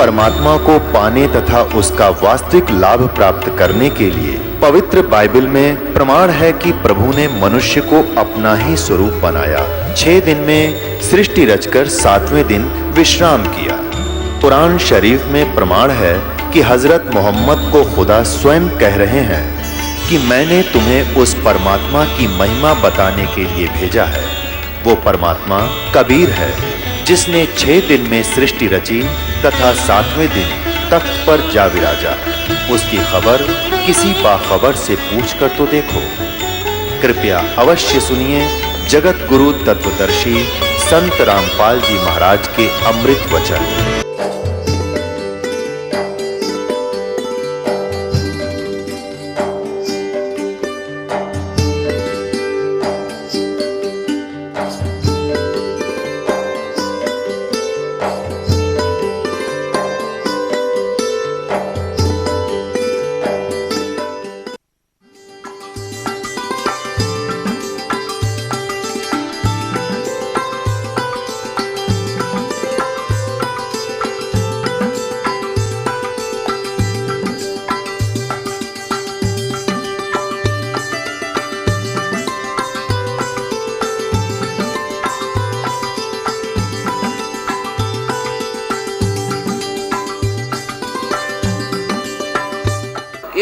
परमात्मा को पाने तथा उसका वास्तविक लाभ प्राप्त करने के लिए पवित्र बाइबल में प्रमाण है कि प्रभु ने मनुष्य को अपना ही स्वरूप बनाया। 6 दिन में सृष्टि रचकर 7वें दिन विश्राम किया। कुरान शरीफ में प्रमाण है कि हजरत मोहम्मद को खुदा स्वयं कह रहे हैं कि मैंने तुम्हें उस परमात्मा की महिमा बताने के लिए भेजा है। वो परमात्मा कबीर है जिसने 6 दिन में सृष्टि रची तथा 7वें दिन तख्त पर जा विराजा। उसकी खबर किसी बाखबर से पूछ कर तो देखो। कृपया अवश्य सुनिए जगत गुरु तत्वदर्शी संत रामपाल जी महाराज के अमृत वचन।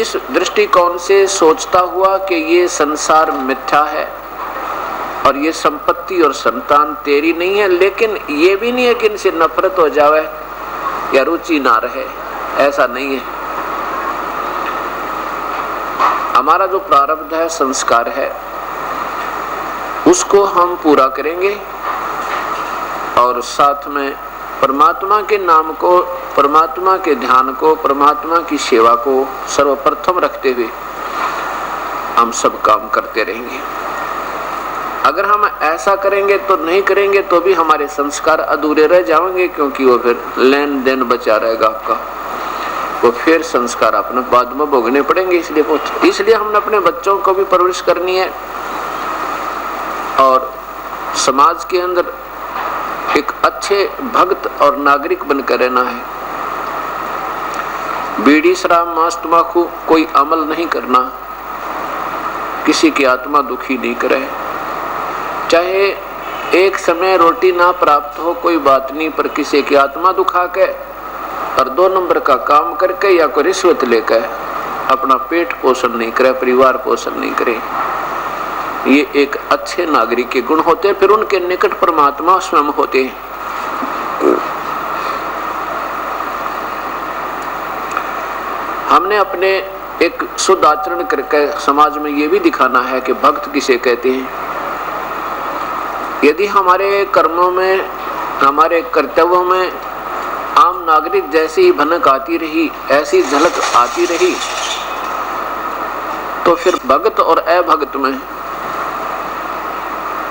इस दृष्टिकोण से सोचता हुआ कि ये संसार मिथ्या है और ये संपत्ति और संतान तेरी नहीं है, लेकिन ये भी नहीं है कि इनसे नफरत हो जावे या रुचि ना रहे, ऐसा नहीं है। हमारा जो प्रारब्ध है, संस्कार है, उसको हम पूरा करेंगे और साथ में परमात्मा के नाम को, परमात्मा के ध्यान को, परमात्मा की सेवा को सर्वप्रथम रखते हुए हम सब काम करते रहेंगे। अगर हम ऐसा करेंगे तो नहीं करेंगे तो भी हमारे संस्कार अधूरे रह जाएंगे, क्योंकि वो फिर लेन देन बचा रहेगा आपका, वो फिर संस्कार अपने बाद में भोगने पड़ेंगे। इसलिए हमने अपने बच्चों को भी परवरिश करनी है और समाज के अंदर एक अच्छे भक्त और नागरिक बनकर रहना है। बीड़ी शराब मांस तंबाकू कोई अमल नहीं करना, किसी की आत्मा दुखी नहीं करे। चाहे एक समय रोटी ना प्राप्त हो कोई बात नहीं, पर किसी की आत्मा दुखा के और 2 नंबर का काम करके या कोई रिश्वत लेकर अपना पेट पोषण नहीं करे, परिवार पोषण नहीं करे, ये एक अच्छे नागरिक के गुण होते हैं। फिर उनके निकट परमात्मा स्वयं होते हैं। हमने अपने एक शुद्ध आचरण करके समाज में ये भी दिखाना है कि भक्त किसे कहते हैं। यदि हमारे कर्मों में, हमारे कर्तव्यों में आम नागरिक जैसी ही भनक आती रही, ऐसी झलक आती रही, तो फिर भक्त और अभक्त में,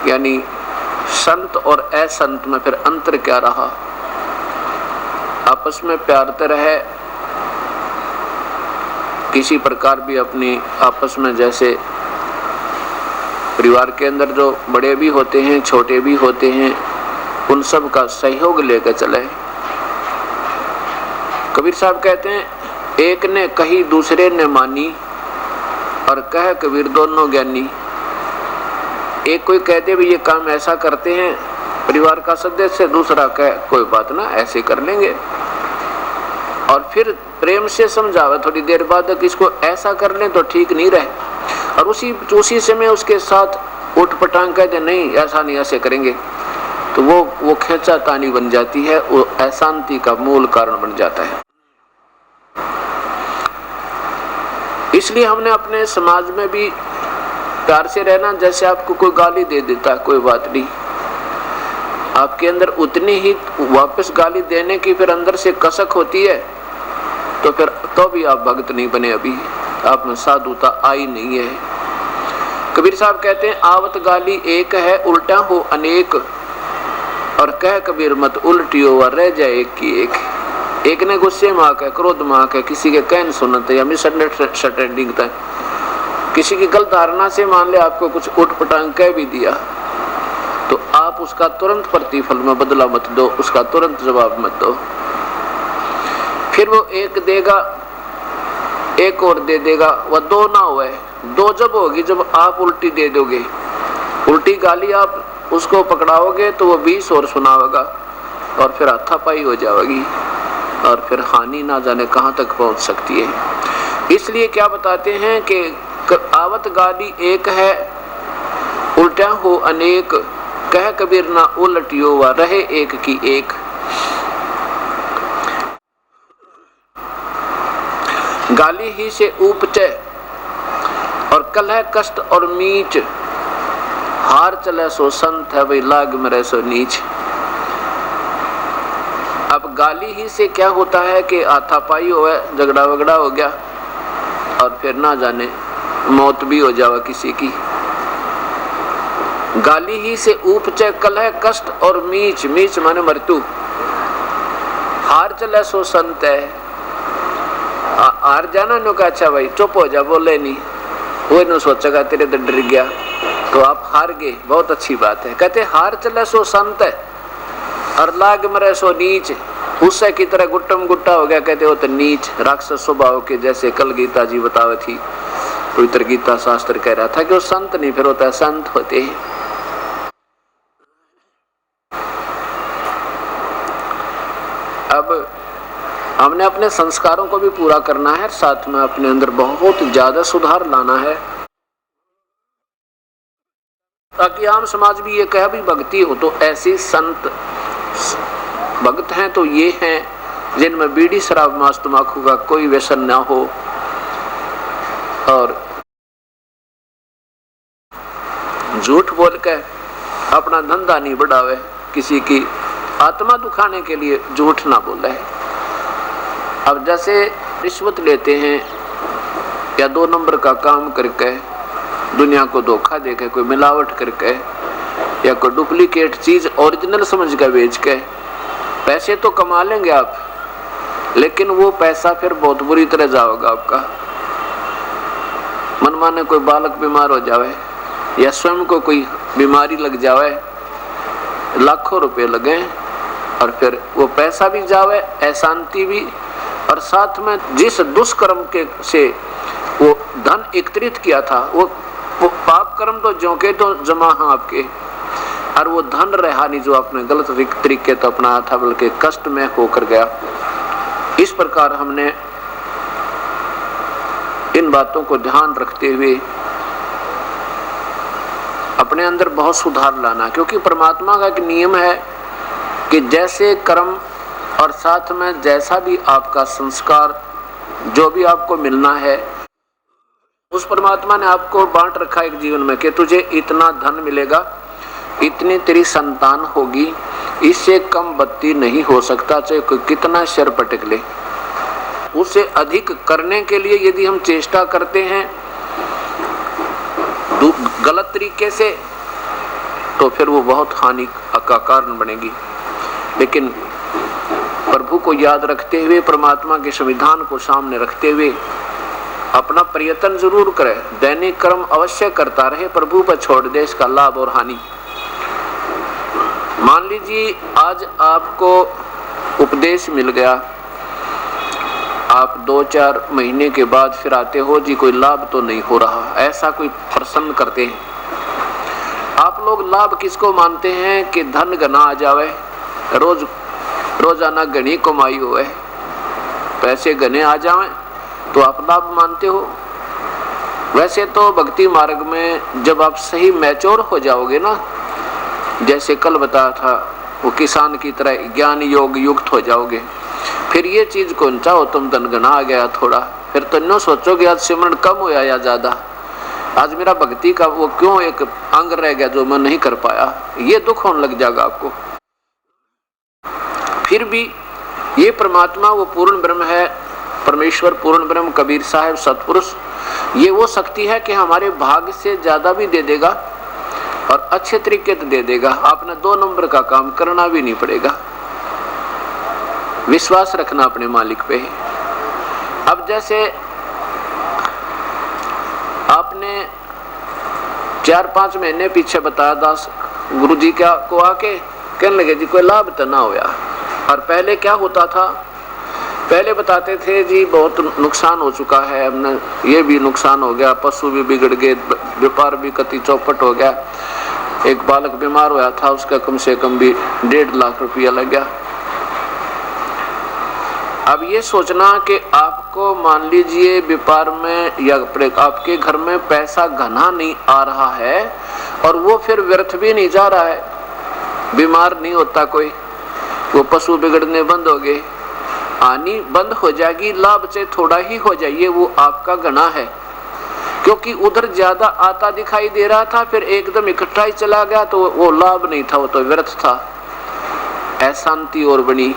यानी संत और असंत में फिर अंतर क्या रहा। आपस में प्यार तो रहे, किसी प्रकार भी अपनी आपस में, जैसे परिवार के अंदर जो बड़े भी होते हैं छोटे भी होते हैं, उन सब का सहयोग लेकर चले। कबीर साहब कहते हैं, एक ने कही दूसरे ने मानी और कह कबीर दोनों ज्ञानी। एक कोई कहते भी ये काम ऐसा करते हैं परिवार का सदस्य, दूसरा कहे कोई बात ना ऐसे कर लेंगे, और फिर प्रेम से समझावे थोड़ी देर बाद कि इसको ऐसा कर लें तो ठीक नहीं रहे, और उसी समय उसके साथ उठ पटांग कह दे नहीं ऐसा नहीं ऐसे करेंगे, तो वो खींचातानी बन जाती है, वो अशांति का मूल कारण बन जाता है। इसलिए हमने अपने समाज में भी प्यार से रहना। जैसे आपको कोई गाली दे देता है, कोई बात नहीं, आपके अंदर उतनी ही वापस गाली देने की फिर अंदर से कसक होती है, तो फिर तो भी आप भक्त नहीं बने, अभी आप में साधुता आई नहीं है। कबीर साहब कहते हैं, आवत गाली एक है उल्टा हो अनेक, और कह कबीर मत उल्टियो व रह जाए एक की एक। एक ने गुस्से में आकर, क्रोध में आकर किसी के कहन सुनते या मिसअंडरस्टैंडिंग तक किसी की गलत धारणा से मान ले आपको कुछ उठ पटांग कह भी दिया, तो आप उसका तुरंत प्रतिफल में बदला मत दो, उसका तुरंत जवाब मत दो। फिर वो एक देगा, एक और दे देगा, वह दो ना हुए। दो जब होगी जब आप उल्टी दे दोगे, उल्टी गाली आप उसको पकड़ाओगे तो वो 20 और सुनावेगा और फिर हाथापाई हो जाएगी और फिर हानि ना जाने कहां तक पहुंच सकती है। इसलिए क्या बताते हैं कि आवत गाली एक है, उल्टा हो अनेक, कह कबीर ना उलटियो व रहे एक की एक। गाली ही से उपचे और कलह कष्ट और मीच, हार चले सो संत है वही लाग मरे सो नीच। अब गाली ही से क्या होता है कि हाथापाई हो, झगड़ा वगड़ा हो गया और फिर ना जाने मौत भी हो जावा किसी की। गाली ही से उपचे कलह कष्ट और मीच, मीच माने मृत्यु। हार चले सो संत है, हार जाना नो का अच्छा भाई चुप हो जा, बोले नहीं, वो नो सोचेगा तेरे तो डर गया तो आप हार गए, बहुत अच्छी बात है। कहते हार चले सो संत है और लाग मरे सो नीच, उससे की तरह गुट्टम गुट्टा हो गया। कहते हो तो नीच राक्षस स्वभाव के, जैसे कल गीता जी बतावे थी, पवित्र गीता शास्त्र कह रहा था कि वो संत नहीं फिर होता है, संत होते हैं। अब हमने अपने संस्कारों को भी पूरा करना है, साथ में अपने अंदर बहुत ज्यादा सुधार लाना है, ताकि आम समाज भी ये कहे भी भक्ति हो तो ऐसी संत भक्त हैं तो ये हैं जिनमें बीड़ी शराब मांस तंबाकू का कोई व्यसन ना हो और झूठ बोल के अपना धंधा नहीं बढ़ावे, किसी की आत्मा दुखाने के लिए झूठ ना बोले। अब जैसे रिश्वत लेते हैं या 2 नंबर का काम करके दुनिया को धोखा देके, कोई मिलावट करके या कोई डुप्लीकेट चीज ओरिजिनल समझ के बेच के पैसे तो कमा लेंगे आप, लेकिन वो पैसा फिर बहुत बुरी तरह जाएगा आपका। मनमाने कोई बालक बीमार हो जावे या स्वयं को कोई बीमारी लग जावे, लाखों रुपए लगे और फिर वो पैसा भी जावे, अशांति भी, और साथ में जिस दुष्कर्म के से वो धन एकत्रित किया था वो पाप कर्म तो जो के तो जमा है आपके, और वो धन रहा नहीं जो आपने गलत तरीके तो अपनाया था, बल्कि कष्ट में होकर गया। इस प्रकार हमने इन बातों को ध्यान रखते हुए अपने अंदर बहुत सुधार लाना, क्योंकि परमात्मा का एक नियम है कि जैसे कर्म और साथ में जैसा भी आपका संस्कार, जो भी आपको मिलना है, उस परमात्मा ने आपको बांट रखा एक जीवन में कि तुझे इतना धन मिलेगा, इतनी तेरी संतान होगी, इससे कम बत्ती नहीं हो सकता, चाहे कोई कितना शर पटक ले। उससे अधिक करने के लिए यदि हम चेष्टा करते हैं गलत तरीके से तो फिर वो बहुत हानि का कारण बनेगी। लेकिन प्रभु को याद रखते हुए, परमात्मा के संविधान को सामने रखते हुए अपना प्रयत्न जरूर करे, दैनिक कर्म अवश्य करता रहे, प्रभु पर छोड़ दे इसका लाभ और हानि। मान लीजिए आज आपको उपदेश मिल गया, आप 2-4 महीने के बाद फिर आते हो जी कोई लाभ तो नहीं हो रहा, ऐसा कोई प्रश्न करते हैं। आप लोग लाभ किसको मानते हैं कि धन घना आ जावे, रोजाना घनी कमाई होए, पैसे घने आ जावे तो आप लाभ मानते हो। वैसे तो भक्ति मार्ग में जब आप सही मैच्योर हो जाओगे ना, जैसे कल बताया था, वो किसान की तरह ज्ञान योग युक्त हो जाओगे, फिर ये चीज कौन चाहो तुम धन घना आ गया थोड़ा, फिर तो नो सोचोगे आज सिमरन कम होया या ज्यादा, आज मेरा भक्ति का वो क्यों एक अंग रह गया जो मैं नहीं कर पाया, ये दुख होने लग जाएगा आपको। फिर भी ये परमात्मा वो पूर्ण ब्रह्म है, परमेश्वर पूर्ण ब्रह्म, कबीर साहब सतपुरुष, ये वो शक्ति है कि हमारे भाग्य से ज्यादा भी दे देगा और अच्छे तरीके से दे देगा। आपने 2 नंबर का काम करना भी नहीं पड़ेगा, विश्वास रखना अपने मालिक पे। अब जैसे आपने 4-5 महीने पीछे बताया, दास गुरुजी क्या को आके कहने लगे जी कोई लाभ तो ना होया। और पहले क्या होता था पहले बताते थे जी बहुत नुकसान हो चुका है, हमने ये भी नुकसान हो गया, पशु भी बिगड़ गए, व्यापार भी कति चौपट हो गया, एक बालक बीमार हुआ था उसका कम से कम भी 1.5 लाख रुपया लग गया। अब ये सोचना कि आपको मान लीजिए व्यापार में या आपके घर में पैसा घना नहीं आ रहा है और वो फिर व्यर्थ भी नहीं जा रहा है, बीमार नहीं होता कोई, वो पशु बिगड़ने बंद हो गए, आनी बंद हो जाएगी, लाभ से थोड़ा ही हो जाइए, वो आपका घना है। क्योंकि उधर ज्यादा आता दिखाई दे रहा था, फिर एकदम इकट्ठा ही चला गया तो वो लाभ नहीं था, वो तो व्यर्थ था, अशांति और बनी।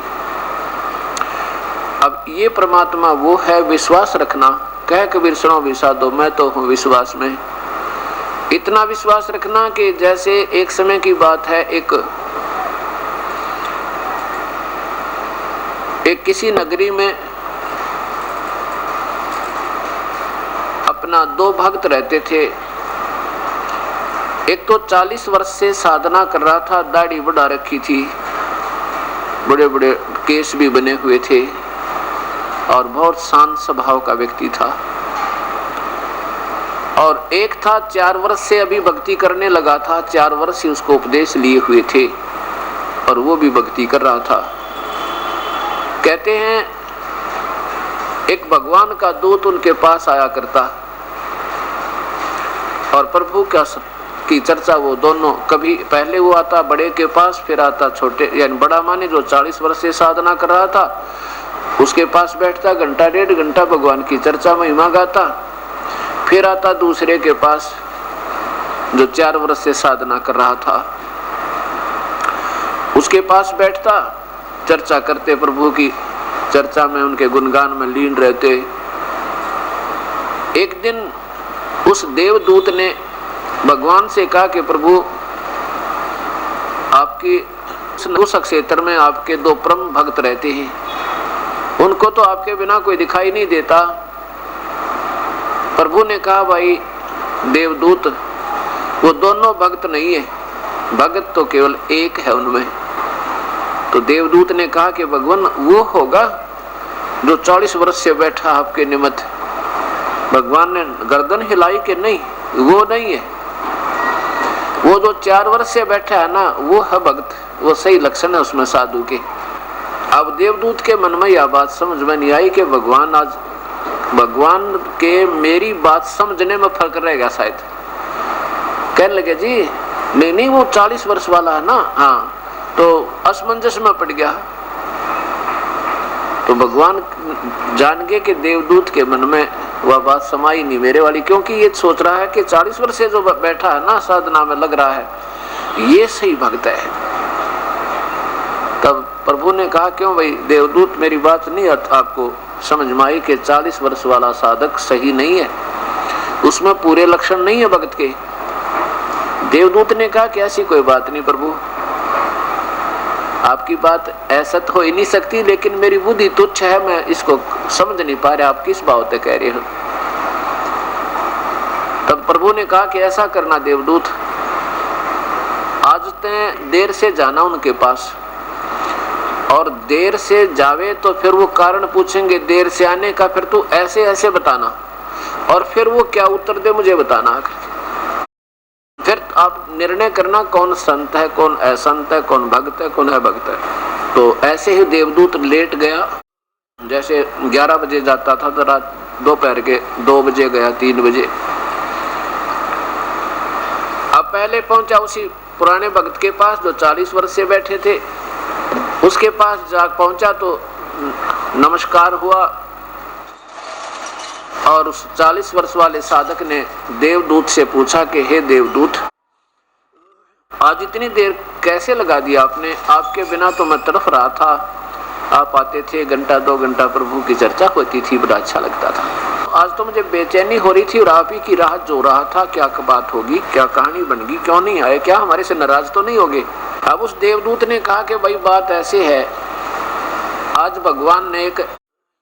अब ये परमात्मा वो है, विश्वास रखना। कह कबीर सुनो विषादो, मैं तो हूँ विश्वास में। इतना विश्वास रखना कि जैसे एक समय की बात है, एक किसी नगरी में अपना 2 भक्त रहते थे। एक तो 40 वर्ष से साधना कर रहा था, दाढ़ी बढ़ा रखी थी, बड़े बड़े केस भी बने हुए थे और बहुत शांत स्वभाव का व्यक्ति था। और एक था 4 वर्ष से अभी भक्ति करने लगा था, 4 वर्ष से उसको उपदेश लिए हुए थे और वो भी भक्ति कर रहा था। कहते हैं एक भगवान का दूत उनके पास आया करता और प्रभु की चर्चा वो दोनों, कभी पहले वो आता बड़े के पास, फिर आता छोटे, यानी बड़ा माने जो 40 वर्ष से साधना कर रहा था उसके पास बैठता, घंटा 1.5 घंटा भगवान की चर्चा महिमा गाता, फिर आता दूसरे के पास जो 4 वर्ष से साधना कर रहा था, उसके पास बैठता, चर्चा करते, प्रभु की चर्चा में उनके गुणगान में लीन रहते। एक दिन उस देवदूत ने भगवान से कहा कि प्रभु आपकी उस क्षेत्र में आपके 2 परम भक्त रहते हैं, उनको तो आपके बिना कोई दिखाई नहीं देता। प्रभु ने कहा भाई देवदूत, वो दोनों भक्त नहीं है, भक्त तो केवल एक है उनमें। तो देवदूत ने कहा कि भगवान वो होगा जो 40 वर्ष से बैठा आपके निमित्त। भगवान ने गर्दन हिलाई कि नहीं, वो नहीं है, वो जो 4 वर्ष से बैठा है ना, वो है भक्त, वो सही लक्षण है उसमें साधु के। अब देवदूत के मन में यह बात समझ में नहीं आई कि भगवान के मेरी बात समझने में फर्क रहेगा शायद। कहने लगे जी नहीं वो 40 वर्ष वाला है ना, हाँ, तो असमंजस में पड़ गया। तो भगवान जान गए कि देवदूत के मन में वह बात समाई नहीं मेरे वाली, क्योंकि ये सोच रहा है कि 40 वर्ष से जो बैठा है ना साधना में लग रहा है, ये सही भक्त है। तब प्रभु ने कहा क्यों भाई देवदूत, मेरी बात नहीं आपको समझ में आई कि 40 वर्ष वाला साधक सही नहीं है, उसमें पूरे लक्षण नहीं है भक्त के। देवदूत ने कहा कि ऐसी कोई बात नहीं प्रभु, आपकी बात ऐसा तो हो ही नहीं सकती, लेकिन मेरी बुद्धि तुच्छ है, मैं इसको समझ नहीं पा रहा आप किस बात कह रहे हो। तब प्रभु ने कहा कि ऐसा करना देवदूत, आज ते देर से जाना उनके पास, और देर से जावे तो फिर वो कारण पूछेंगे देर से आने का, फिर तू ऐसे ऐसे बताना, और फिर वो क्या उत्तर दे मुझे बताना। फिर आप निर्णय करना कौन संत है, कौन असंत है, कौन भक्त है, कौन है भक्त है। तो ऐसे ही देवदूत लेट गया, जैसे 11 बजे जाता था तो रात दोपहर के 2 बजे गया, 3 बजे। अब पहले पहुंचा उसी पुराने भक्त के पास जो 40 वर्ष से बैठे थे, उसके पास जा पहुंचा तो नमस्कार हुआ, और उस 40 वर्ष वाले साधक ने देवदूत से पूछा कि हे देवदूत, आज इतनी देर कैसे लगा दिया आपने, आपके बिना तो मैं तड़फ रहा था, आप आते थे 1-2 घंटा प्रभु की चर्चा होती थी, बड़ा अच्छा लगता था, आज तो मुझे बेचैनी हो रही थी और आप ही की राह जो रहा था, क्या बात होगी, क्या कहानी बनेगी, क्यों नहीं आए, क्या हमारे से नाराज तो नहीं होगे। अब उस देवदूत ने कहा कि भाई बात ऐसे है, आज भगवान ने एक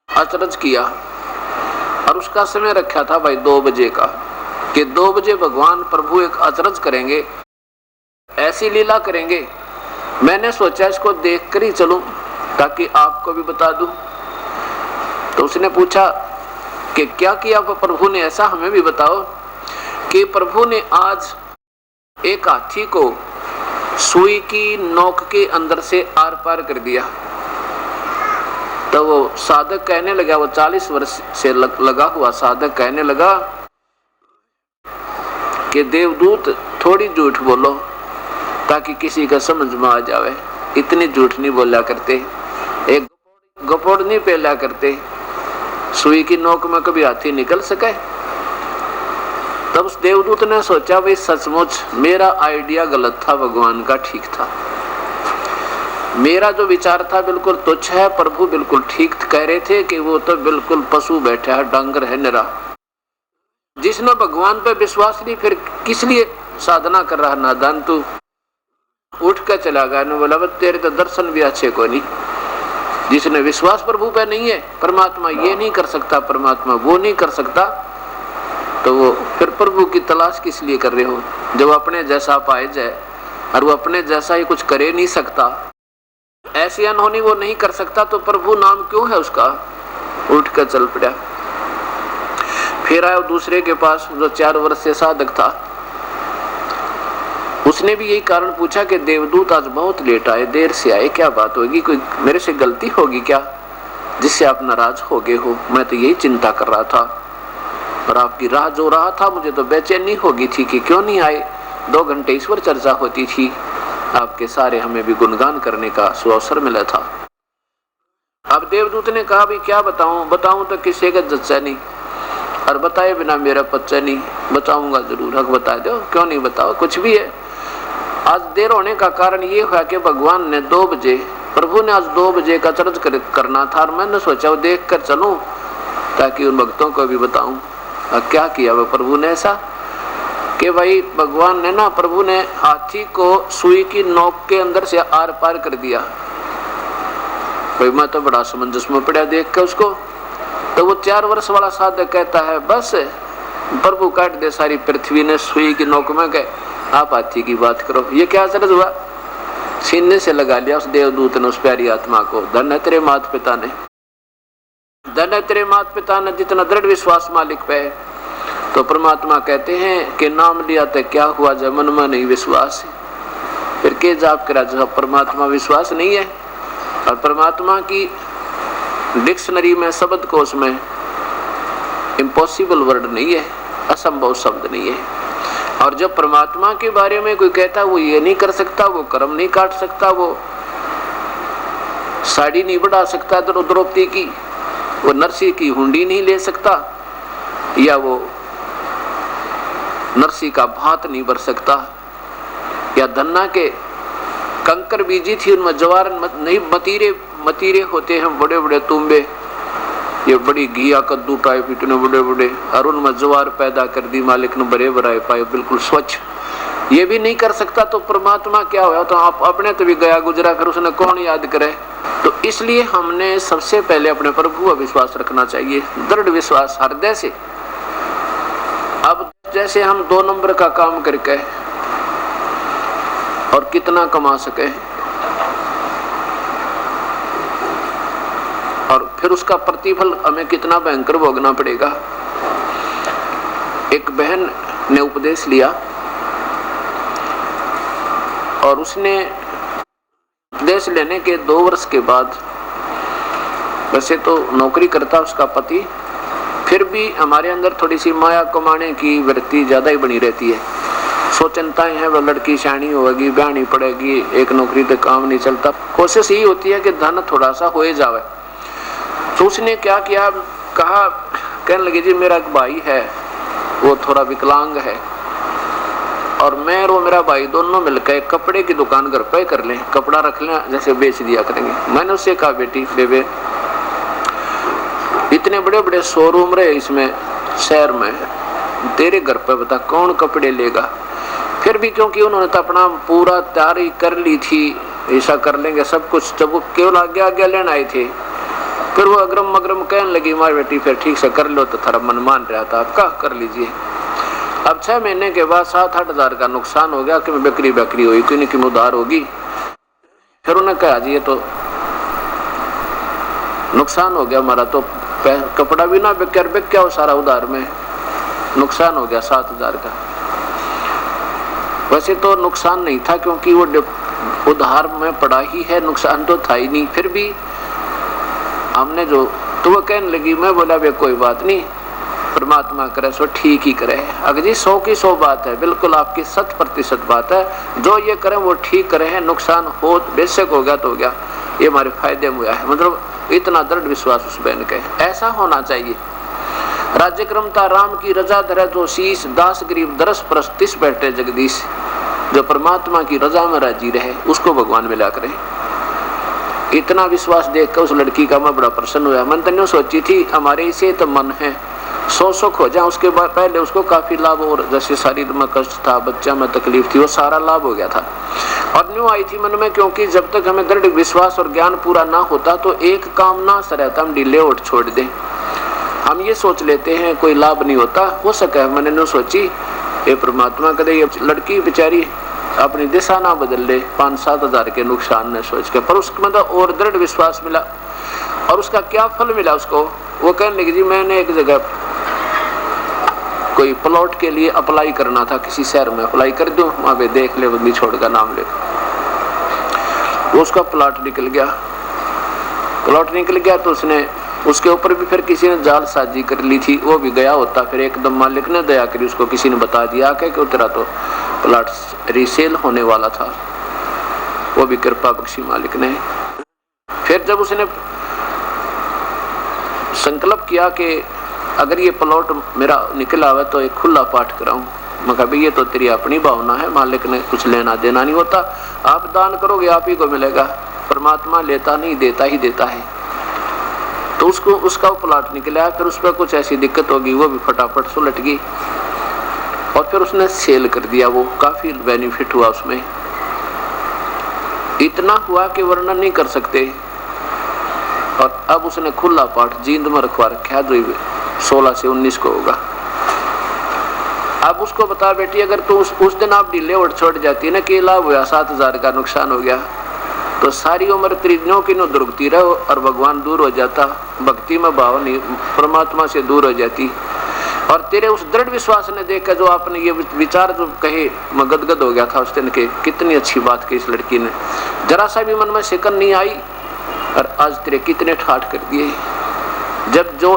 अचरज किया और उसका समय रखा था भाई 2 बजे का, कि 2 बजे भगवान प्रभु एक अचरज करेंगे, ऐसी लीला करेंगे। मैंने सोचा इसको देख कर ही चलूं ताकि आपको भी बता दूं। तो उसने पूछा कि क्या किया प्रभु ने ऐसा, हमें भी बताओ। कि प्रभु ने आज एक हाथी को सुई की नोक के अंदर से आर पार कर दिया। तो वो साधक कहने लगा, वो 40 वर्ष से लगा हुआ साधक कहने लगा कि देवदूत थोड़ी झूठ बोलो ताकि किसी का समझ में आ जावे, इतनी झूठ नहीं बोला करते, एक गपोड़ नहीं पेला करते, सुई की नोक में कभी हाथी निकल सके। तब उस देवदूत ने सोचा भाई सचमुच मेरा आइडिया गलत था, भगवान का ठीक था, मेरा जो विचार था बिल्कुल तुच्छ है, प्रभु बिल्कुल ठीक कह रहे थे कि वो तो बिल्कुल पशु बैठा है, डांगर है निरा। जिसने भगवान पे विश्वास नहीं फिर किस लिए साधना कर रहा नादान, तू उठ कर चला गया। ने बोला तेरे तो दर्शन भी अच्छे को नहीं। जिसने विश्वास प्रभु पे नहीं है, परमात्मा ये नहीं कर सकता, परमात्मा वो नहीं कर सकता, तो वो फिर प्रभु की तलाश किस लिए कर रहे हो। जब अपने जैसा पाए जाए और वो अपने जैसा ही कुछ करे नहीं सकता, ऐसी अनहोनी वो नहीं कर सकता, तो प्रभु नाम क्यों है उसका। उठ कर चल पड़ा। फिर आया दूसरे के पास जो 4 वर्ष से साधक था, उसने भी यही कारण पूछा कि देवदूत आज बहुत लेट आए, देर से आए, क्या बात होगी, कोई मेरे से गलती होगी क्या जिससे आप नाराज हो गए हो। मैं तो यही चिंता कर रहा था और आपकी राह जो रहा था, मुझे तो बेचैनी होगी थी कि क्यों नहीं आए। 2 घंटे ईश्वर चर्चा होती थी, आपके सारे हमें भी गुणगान करने का सुअवसर मिला था। अब देवदूत ने कहा भी क्या बताऊं तो किसी का जच्चा नहीं, और बताए बिना मेरा पच्चा नहीं। बताऊंगा जरूर, हक बता दो, क्यों नहीं बताओ, कुछ भी है। आज देर होने का कारण ये हुआ कि भगवान ने 2 बजे, प्रभु ने आज 2 बजे का चर्च करना था, और मैंने सोचा वो देख कर चलूं ताकि उन भक्तों को भी बताऊं। और क्या किया वो प्रभु ने ऐसा कि भाई भगवान ने ना, प्रभु ने हाथी को सुई की नोक के अंदर से आर पार कर दिया। भाई मैं तो बड़ा समंजस में पड़ा देख के उसको। तो वो 4 वर्ष वाला साधक कहता है बस प्रभु काट दे सारी पृथ्वी ने सुई की नोक में गए, आप हाथी की बात करो। ये क्या असर हुआ, सीने से लगा लिया उस देवदूत ने उस प्यारी आत्मा को। धन्य तेरे माता पिता ने, धन्य तेरे माता पिता ने जितना दृढ़ विश्वास मालिक पे। तो परमात्मा कहते हैं कि नाम लिया तो क्या हुआ जब मन में नहीं विश्वास है, फिर के जाप करा जब परमात्मा विश्वास नहीं है। और परमात्मा की डिक्शनरी में, शब्द कोश में इम्पॉसिबल वर्ड नहीं है, असंभव शब्द नहीं है। और जब परमात्मा के बारे में कोई कहता वो ये नहीं कर सकता, वो कर्म नहीं काट सकता, वो साड़ी नहीं बढ़ा सकता द्रौपदी की, वो नरसी की हुंडी नहीं ले सकता, या वो नरसी का भात नहीं भर सकता, या धन्ना के कंकर बीजी थी उनमें जवार नहीं, मतीरे होते हैं बड़े बड़े तुम्बे, ये बड़ी घिया कद्दू टाइप इतने बड़े बड़े, और उनमें जवार पैदा कर दी मालिक ने, बड़े बराए पाए बिल्कुल स्वच्छ, ये भी नहीं कर सकता। तो परमात्मा क्या हुआ, तो आप अपने तो भी गया गुजरा, फिर उसने कौन याद करे। तो इसलिए हमने सबसे पहले अपने प्रभु का विश्वास रखना चाहिए, दृढ़ विश्वास हृदय से। अब जैसे हम 2 नंबर का काम करके और कितना कमा सके और फिर उसका प्रतिफल हमें कितना भयंकर भोगना पड़ेगा। एक बहन ने उपदेश लिया और उसने उपदेश लेने के 2 वर्ष के बाद, वैसे तो नौकरी करता उसका पति, फिर भी हमारे अंदर थोड़ी सी माया कमाने की वृत्ति ज्यादा ही बनी रहती है। सोचनताएं हैं, वह लड़की शानी होगी, ब्याहनी पड़ेगी, एक नौकरी तो काम नहीं चलता। कोशिश यही होती है कि धन थोड़ा सा हो जावे। तो उसने क्या किया, कहा, कहने लगे जी मेरा एक भाई है, वो थोड़ा विकलांग है, और मैं और वो मेरा भाई दोनों मिलकर एक कपड़े की दुकान घर पे कर लें, कपड़ा रख लें, जैसे बेच दिया करेंगे। मैंने उससे कहा बेटी बेबे, इतने बड़े बड़े शोरूम रहे इसमें शहर में, तेरे घर पे बता कौन कपड़े लेगा। फिर भी क्योंकि उन्होंने तो अपना पूरा तैयारी कर ली थी, ऐसा कर लेंगे सब कुछ, जब वो केवल आगे लेने आए थे, फिर वो अग्रम मग्रम कहने लगी मारी बेटी फिर ठीक से कर लो, तो थोड़ा मन मान रहा था, आप क्या कर लीजिए। अब 6 महीने के बाद 7-8 हजार का नुकसान हो गया कि बकरी हुई, कोई नहीं उधार होगी। फिर उन्होंने कहा जी ये तो नुकसान हो गया हमारा, तो कपड़ा भी ना बिक क्या, वो सारा उधार में नुकसान हो गया 7,000 का। वैसे तो नुकसान नहीं था क्योंकि वो उधार में पड़ा ही है, नुकसान तो था ही नहीं। फिर भी हमने जो, तो वो कहने लगी, मैं बोला वे कोई बात नहीं, परमात्मा करे सो ठीक ही करे। अगर जी 100 की 100 बात है, बिल्कुल आपकी 100% बात है। जो ये करें वो ठीक करे हैं, नुकसान हो बेशक हो गया तो हो गया, ये हमारे फायदे में हुआ है। मतलब इतना दृढ़ विश्वास उस बहन के, ऐसा होना चाहिए। राज्यक्रम था राम की रजा धरे तो शीश, दास गरीब दरस परस तिस बैठे जगदीश। जो परमात्मा की रजा में राजी रहे उसको भगवान मिला करे। इतना विश्वास देखकर उस लड़की का मैं बड़ा प्रसन्न हुआ। मन तो नहीं सोची थी हमारे इसे तो मन है 100 खो जाए, उसके बाद पहले उसको काफी लाभ, और जैसे शरीर में कष्ट था, बच्चा में तकलीफ थी, वो सारा लाभ हो गया था। और न्यू आई थी मन में, क्योंकि जब तक हमें दृढ़ विश्वास और ज्ञान पूरा ना होता तो एक काम ना रहता, हम ढीले उठ छोड़ दें। हम ये सोच लेते हैं कोई लाभ नहीं होता, हो सके मैंने न्यू सोची ये परमात्मा कदे ये लड़की बेचारी अपनी दिशा ना बदल ले 5-7 हज़ार के नुकसान ने सोच के, पर उसको मतलब और दृढ़ विश्वास मिला। और उसका क्या फल मिला उसको, वो कहने लगी जी मैंने एक जगह कोई प्लॉट के लिए अप्लाई करना था, किसी शहर में अप्लाई कर दूं, वहां पे देख ले बंदी छोड़ का नाम ले। वो उसका प्लॉट निकल गया, प्लॉट निकल गया तो उसने उसके ऊपर भी फिर किसी ने जाल साजी कर ली थी, वो भी गया होता। फिर एकदम मालिक ने दया करी, उसको किसी ने बता दिया कि तेरा तो प्लॉट रीसेल होने वाला था, वो भी कृपा बख्शी मालिक ने। फिर जब उसने संकल्प किया कि अगर ये प्लॉट मेरा निकला हुआ तो एक खुला पाठ कराऊं, मैं कहा ये तो तेरी अपनी भावना है, मालिक ने कुछ लेना देना नहीं होता, आप दान करोगे आप ही को मिलेगा, परमात्मा लेता नहीं देता ही देता है। तो उसको उसका प्लॉट निकला, फिर उस पर कुछ ऐसी दिक्कत होगी, वो भी फटाफट सुलट गई और फिर उसने सेल कर दिया। वो काफी बेनिफिट हुआ उसमें, इतना हुआ कि वर्णन नहीं कर सकते। और अब उसने खुला पाठ जींद में रखवा रखा, जो 16 से 19 को होगा। अब उसको बता बेटी अगर तू उस दिन आप ढीले उठ छोड़ जाती है ना कि लाभ हुआ 7,000 का नुकसान हो गया, तो सारी उम्र त्रिज्ञों की नो दुर्गती रहो और भगवान दूर हो जाता, भक्ति में भाव नहीं, परमात्मा से दूर हो जाती। और तेरे उस दृढ़ विश्वास ने देखकर जो आपने ये विचार जो कहे, मैं गदगद हो गया था उस दिन के, कितनी अच्छी बात की इस लड़की ने, जरा सा भी मन में शिकन नहीं आई और आज तेरे कितने ठाठ कर दिए। जब जो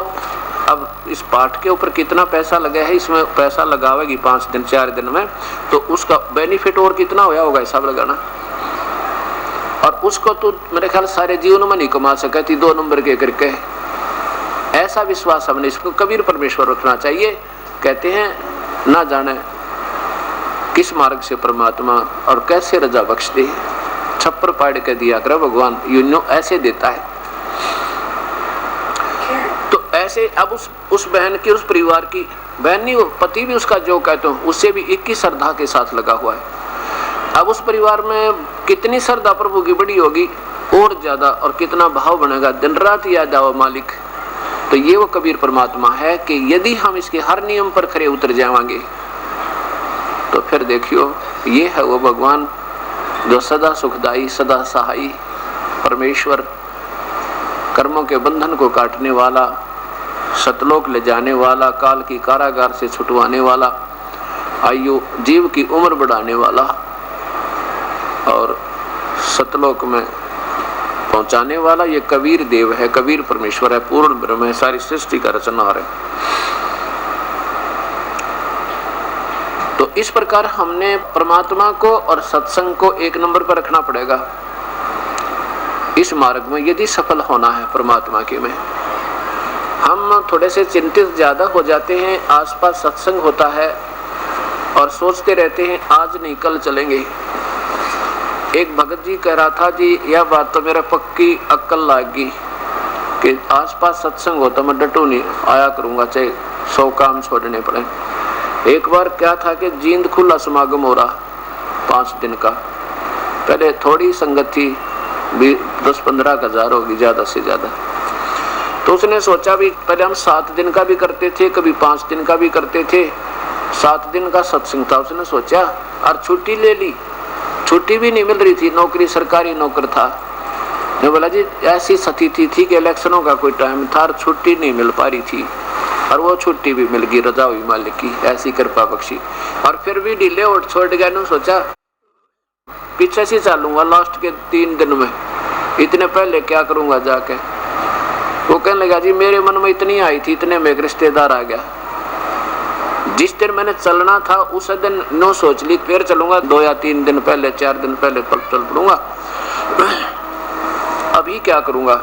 अब इस पाठ के ऊपर कितना पैसा लगा है, इसमें पैसा लगावेगी 5 दिन 4 दिन में, तो उसका बेनिफिट और कितना होया होगा हिसाब लगाना। और उसको तो मेरे ख्याल सारे जीवन में नहीं कमा सका थी 2 नंबर के करके। ऐसा विश्वास हमने इसको कबीर परमेश्वर रखना चाहिए। कहते हैं ना जाने किस मार्ग से परमात्मा और कैसे रजा बख्श दे, छप्पर पाड़ के दिया कर भगवान, यूं ऐसे देता है। तो ऐसे अब उस बहन की, उस परिवार की, बहन नहीं वो पति भी उसका जो कहते हो उससे भी 21 श्रद्धा के साथ लगा हुआ है। अब उस परिवार में कितनी श्रद्धा प्रभु की बड़ी होगी और ज्यादा, और कितना भाव बनेगा, दिन रात याद आओ मालिक। तो ये वो कबीर परमात्मा है कि यदि हम इसके हर नियम पर खरे उतर जाएंगे तो फिर देखियो ये है वो भगवान जो सदा सुखदाई सदा सहाई परमेश्वर, कर्मों के बंधन को काटने वाला, सतलोक ले जाने वाला, काल की कारागार से छुटवाने वाला, आयु जीव की उम्र बढ़ाने वाला और सतलोक में पहुंचाने वाला, ये कबीर देव है, कबीर परमेश्वर है, पूर्ण ब्रह्म है, सारी सृष्टि का रचनहार है। तो इस प्रकार हमने परमात्मा को और सत्संग को एक नंबर पर रखना पड़ेगा इस मार्ग में, यदि सफल होना है परमात्मा के में। हम थोड़े से चिंतित ज्यादा हो जाते हैं, आसपास सत्संग होता है और सोचते रहते हैं आज नहीं कल चलेंगे। एक भगत जी कह रहा था जी यह बात तो मेरा पक्की अक्ल लागी कि आसपास सत्संग होता मैं डटू नहीं आया करूंगा, चाहे 100 काम छोड़ने पड़े। एक बार क्या था कि जींद खुला समागम हो रहा 5 दिन का, पहले थोड़ी संगत थी, 10-15 हज़ार होगी ज्यादा से ज्यादा। तो उसने सोचा भी पहले हम 7 दिन का भी करते थे, कभी 5 दिन का भी करते थे, 7 दिन का सत्संग था। उसने सोचा और छुट्टी ले ली, छुट्टी भी नहीं मिल रही थी, नौकरी सरकारी नौकर था, ने बोला जी ऐसी स्थिति थी कि इलेक्शनों का कोई टाइम था और छुट्टी नहीं मिल पा रही थी, और वो छुट्टी भी मिल गई, रजा हुई मालिक की, ऐसी कृपा बख्शी। और फिर भी ढीले और छोड़ गया, ने सोचा पीछे से चलूंगा लास्ट के 3 दिन में, इतने पहले क्या करूंगा जाके। वो कहने लगा जी मेरे मन में इतनी आई थी, इतने में एक रिश्तेदार आ गया। जिस दिन मैंने चलना था उस दिन नो सोच ली फिर चलूंगा, 2 या 3 दिन पहले 4 दिन पहले चल पड़ूंगा, अभी क्या करूंगा।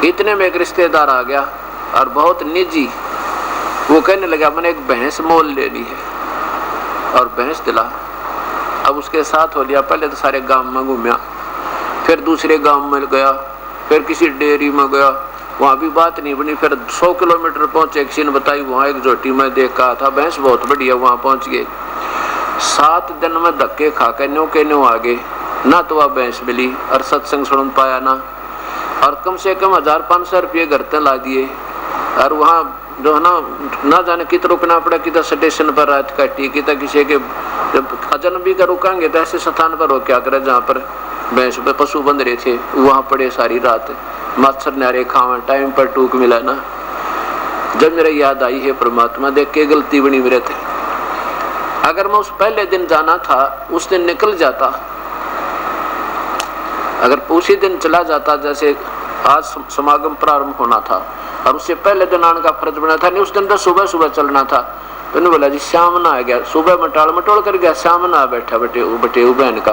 इतने में एक रिश्तेदार आ गया और बहुत निजी। वो कहने लगा मैंने एक भैंस मोल लेनी है और भैंस दिला। अब उसके साथ हो लिया, पहले तो सारे गांव में घूमया, फिर दूसरे गांव में गया, फिर किसी डेयरी में गया, वहां भी बात नहीं बनी। फिर 100 किलोमीटर पहुंचे, एक सीन बताई, वहां एक जोटी में देखा था भैंस बहुत बढ़िया, वहां पहुंच गए। 7 दिन में धक्के खा के न्यू के न्यू आगे, ना तो वह भैंस मिली और सत्संग सुन पाया ना, और कम से कम 1500 रुपये घर तक ला दिए। और वहाँ जो है ना जाने कितना रुकना पड़ा, कितना स्टेशन पर रात काटी, कितना किसी के अजनबी का रुकांगे तो ऐसे स्थान पर हो क्या करे जहाँ पर भैंस पे पशु बंध रहे थे, वहाँ पड़े सारी रात, मच्छर नारे खावा, टाइम पर टूक मिला ना। जब मेरे याद आई है परमात्मा देख के गलती बनी मेरे थे, अगर मैं उस पहले दिन जाना था उस दिन निकल जाता, अगर उसी दिन चला जाता, जैसे आज समागम प्रारंभ होना था और उससे पहले दिन आने का फर्ज बना था, नहीं उस दिन तो सुबह सुबह चलना था। तो ने बोला जी शाम ना आ गया, सुबह में टाल मटोल कर गया, शाम ना बैठा बटे बहन का।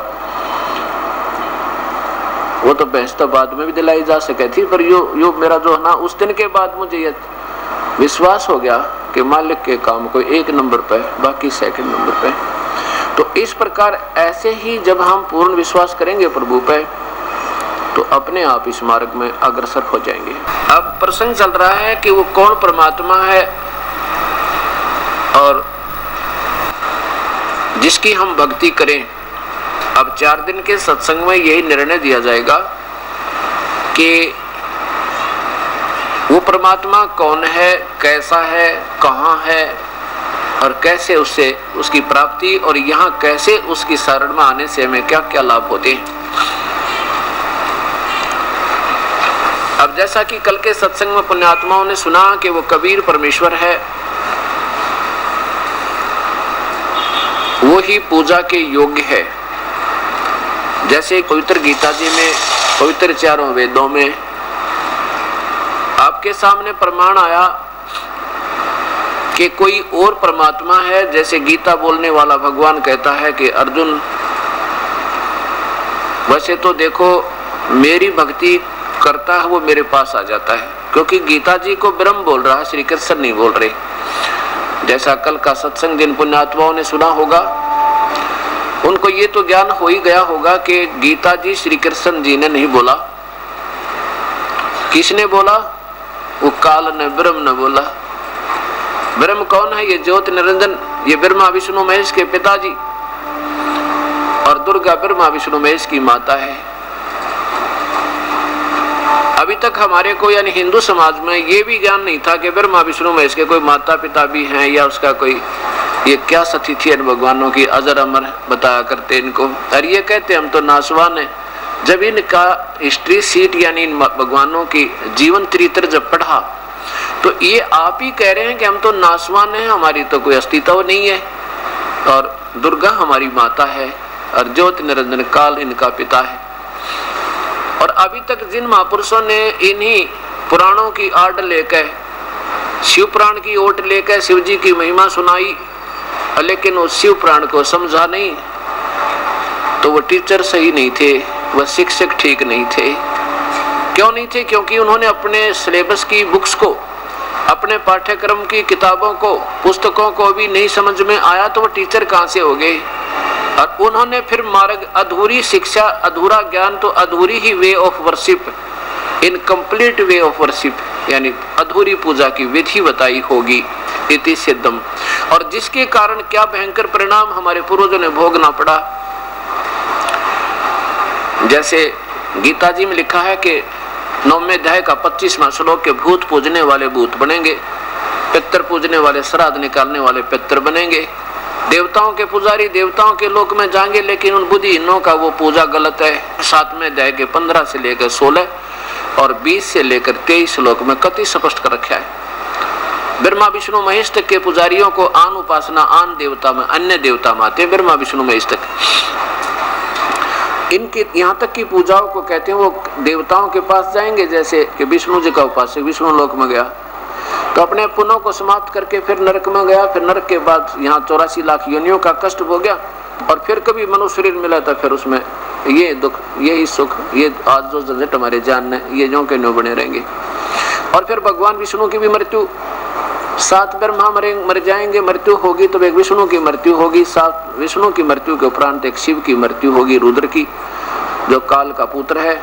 वो तो भैंस तो बाद में भी दिलाई जा सके थी, पर यो मेरा जो है ना उस दिन के बाद मुझे ये विश्वास हो गया कि मालिक के काम को 1 नंबर पे, बाकी 2nd नंबर पे। तो इस प्रकार ऐसे ही जब हम पूर्ण विश्वास करेंगे प्रभु पे, तो अपने आप इस मार्ग में अग्रसर हो जाएंगे। अब प्रसंग चल रहा है कि वो कौन परमात्मा है और जिसकी हम भक्ति करें। अब 4 दिन के सत्संग में यही निर्णय दिया जाएगा कि वो परमात्मा कौन है, कैसा है, कहाँ है और कैसे उससे उसकी प्राप्ति, और यहाँ कैसे उसकी शरण में आने से हमें क्या क्या लाभ होते हैं। अब जैसा कि कल के सत्संग में पुण्यात्माओं ने सुना कि वो कबीर परमेश्वर है, वो ही पूजा के योग्य है। जैसे पवित्र गीता जी में, पवित्र 4 वेदों में आपके सामने प्रमाण आया कि कोई और परमात्मा है। जैसे गीता बोलने वाला भगवान कहता है कि अर्जुन वैसे तो देखो मेरी भक्ति करता है वो मेरे पास आ जाता है, क्योंकि गीता जी को ब्रह्म बोल रहा है, श्री कृष्ण नहीं बोल रहे। जैसा कल का सत्संग जिन पुण्यात्माओं ने सुना होगा उनको ये तो ज्ञान हो ही गया होगा कि गीता जी श्री कृष्ण जी ने नहीं बोला। किसने बोला? वो काल ने, ब्रह्म ने बोला। ब्रह्म कौन है? ये ज्योति निरंजन, ये ब्रह्मा विष्णु महेश के पिताजी, और दुर्गा ब्रह्मा विष्णु महेश की माता है। अभी तक हमारे को यानी हिंदू समाज में ये भी ज्ञान नहीं था कि ब्रह्मा विष्णु महेश के कोई माता पिता भी हैं, या उसका कोई ये क्या स्थिति है भगवानों की अजर अमर बताया करते इनको। और ये कहते हम तो नासवान है। जब इनका हिस्ट्री सीट यानी इन भगवानों की जीवन चरित्र जब पढ़ा तो ये आप ही कह रहे हैं कि हम तो नासवान हैं, हमारी तो कोई अस्तित्व नहीं है, और दुर्गा हमारी माता है और ज्योति निरंजन काल इनका पिता है। और अभी तक जिन महापुरुषों ने इन्हीं पुराणों की आड़ लेकर, शिव पुराण की ओट लेकर शिव जी की महिमा सुनाई, लेकिन उस शिव पुराण को समझा नहीं, तो वो टीचर सही नहीं थे, वह शिक्षक ठीक नहीं थे। क्यों नहीं थे? क्योंकि उन्होंने अपने सिलेबस की बुक्स को, अपने पाठ्यक्रम की किताबों को, पुस्तकों को भी नहीं समझ में आया, तो वो टीचर कहाँ से हो गए। और उन्होंने फिर मार्ग, अधूरी शिक्षा, अधूरा ज्ञान, तो अधूरी ही way of worship, incomplete way of worship, यानी अधूरी पूजा की विधि बताई होगी, इति सिद्धम। और जिसके कारण क्या भयंकर परिणाम हमारे पूर्वजों ने भोगना पड़ा। जैसे गीता जी में लिखा है कि 9वें अध्याय का 25वां श्लोक के भूत पूजने वाले भूत बनेंगे, पितर पूजने वाले, श्राद्ध निकालने वाले पितर बनेंगे, देवताओं के पुजारी देवताओं के लोक में जाएंगे, लेकिन उन बुद्धिहीनों का वो पूजा गलत है। 7वें अध्याय के 15 से लेकर 16 और 20 से लेकर 23 श्लोक में कति स्पष्ट कर रखा है। ब्रह्मा विष्णु महेश तक के पुजारियों को आन उपासना आन देवता में अन्य देवता मानते हैं। ब्रह्मा विष्णु महेश तक इनकी यहाँ तक की पूजाओं को कहते हैं, वो देवताओं के पास जाएंगे। जैसे कि विष्णु जी का उपासक विष्णु लोक में गया तो अपने पुण्यों को समाप्त करके फिर नरक में गया, फिर नरक के बाद यहाँ 84 लाख योनियों का कष्ट हो गया, और फिर कभी मनुष्य शरीर मिला था, फिर उसमें ये दुख यही सुख ये आज जो झंझट हमारे जान में ये जो के नो बने रहेंगे। और फिर भगवान विष्णु की भी मृत्यु, 7 ब्रह्मा मर जाएंगे, मृत्यु होगी तो एक विष्णु की मृत्यु होगी, 7 विष्णु की मृत्यु के उपरांत एक शिव की मृत्यु होगी, रुद्र की जो काल का पुत्र है,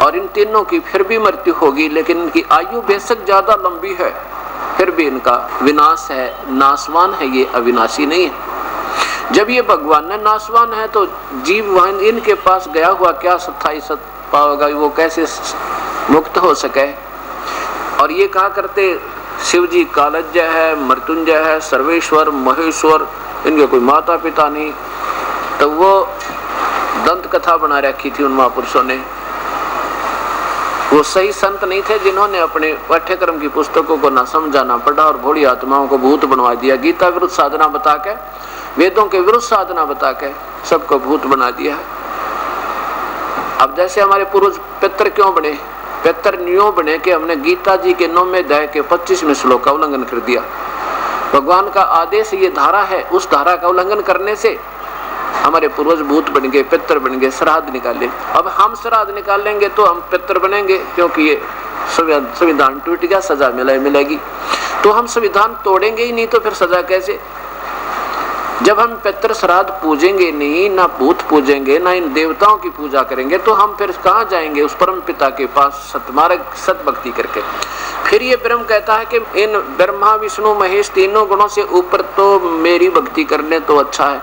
और इन तीनों की फिर भी मृत्यु होगी। लेकिन इनकी आयु बेशक ज्यादा लंबी है, फिर भी इनका विनाश है, नाशवान है, ये अविनाशी नहीं है। जब ये भगवान ने नाशवान है तो जीव इनके पास गया हुआ क्या स्थायी सत पाएगा, वो कैसे मुक्त हो सके। और ये कहा करते शिव जी कालज्ञ है, मृत्युंजय है, सर्वेश्वर महेश्वर, इनके कोई माता पिता नहीं। तो वो दंत कथा बना रखी थी उन महापुरुषों ने। वो सही संत नहीं थे जिन्होंने अपने पाठ्यक्रम की पुस्तकों को ना समझा ना पढ़ा और भोली आत्माओं को भूत बनवा दिया। गीता विरुद्ध साधना बता के, वेदों के विरुद्ध साधना बता के सबको भूत बना दिया। अब जैसे हमारे पूर्वज पितर क्यों बने, पितर न्यों बने कि हमने गीता जी के 9वें अध्याय के 25वें श्लोक का उल्लंघन कर दिया। भगवान का आदेश ये धारा है, उस धारा का उल्लंघन करने से हमारे पूर्वज भूत बन गए, पितर बन गए, श्राद्ध निकाले। अब हम श्राद्ध निकालेंगे तो हम पितर बनेंगे, क्योंकि ये संविधान टूट गया, सजा मिलेगी। तो हम संविधान तोड़ेंगे ही नहीं तो फिर सजा कैसे। जब हम पितर श्राद्ध पूजेंगे नहीं, ना भूत पूजेंगे, ना इन देवताओं की पूजा करेंगे, तो हम फिर कहाँ जाएंगे? उस परम पिता के पास सतमार्ग सत भक्ति करके। फिर ये ब्रह्म कहता है कि इन ब्रह्मा विष्णु महेश तीनों गुणों से ऊपर तो मेरी भक्ति कर ले तो अच्छा है,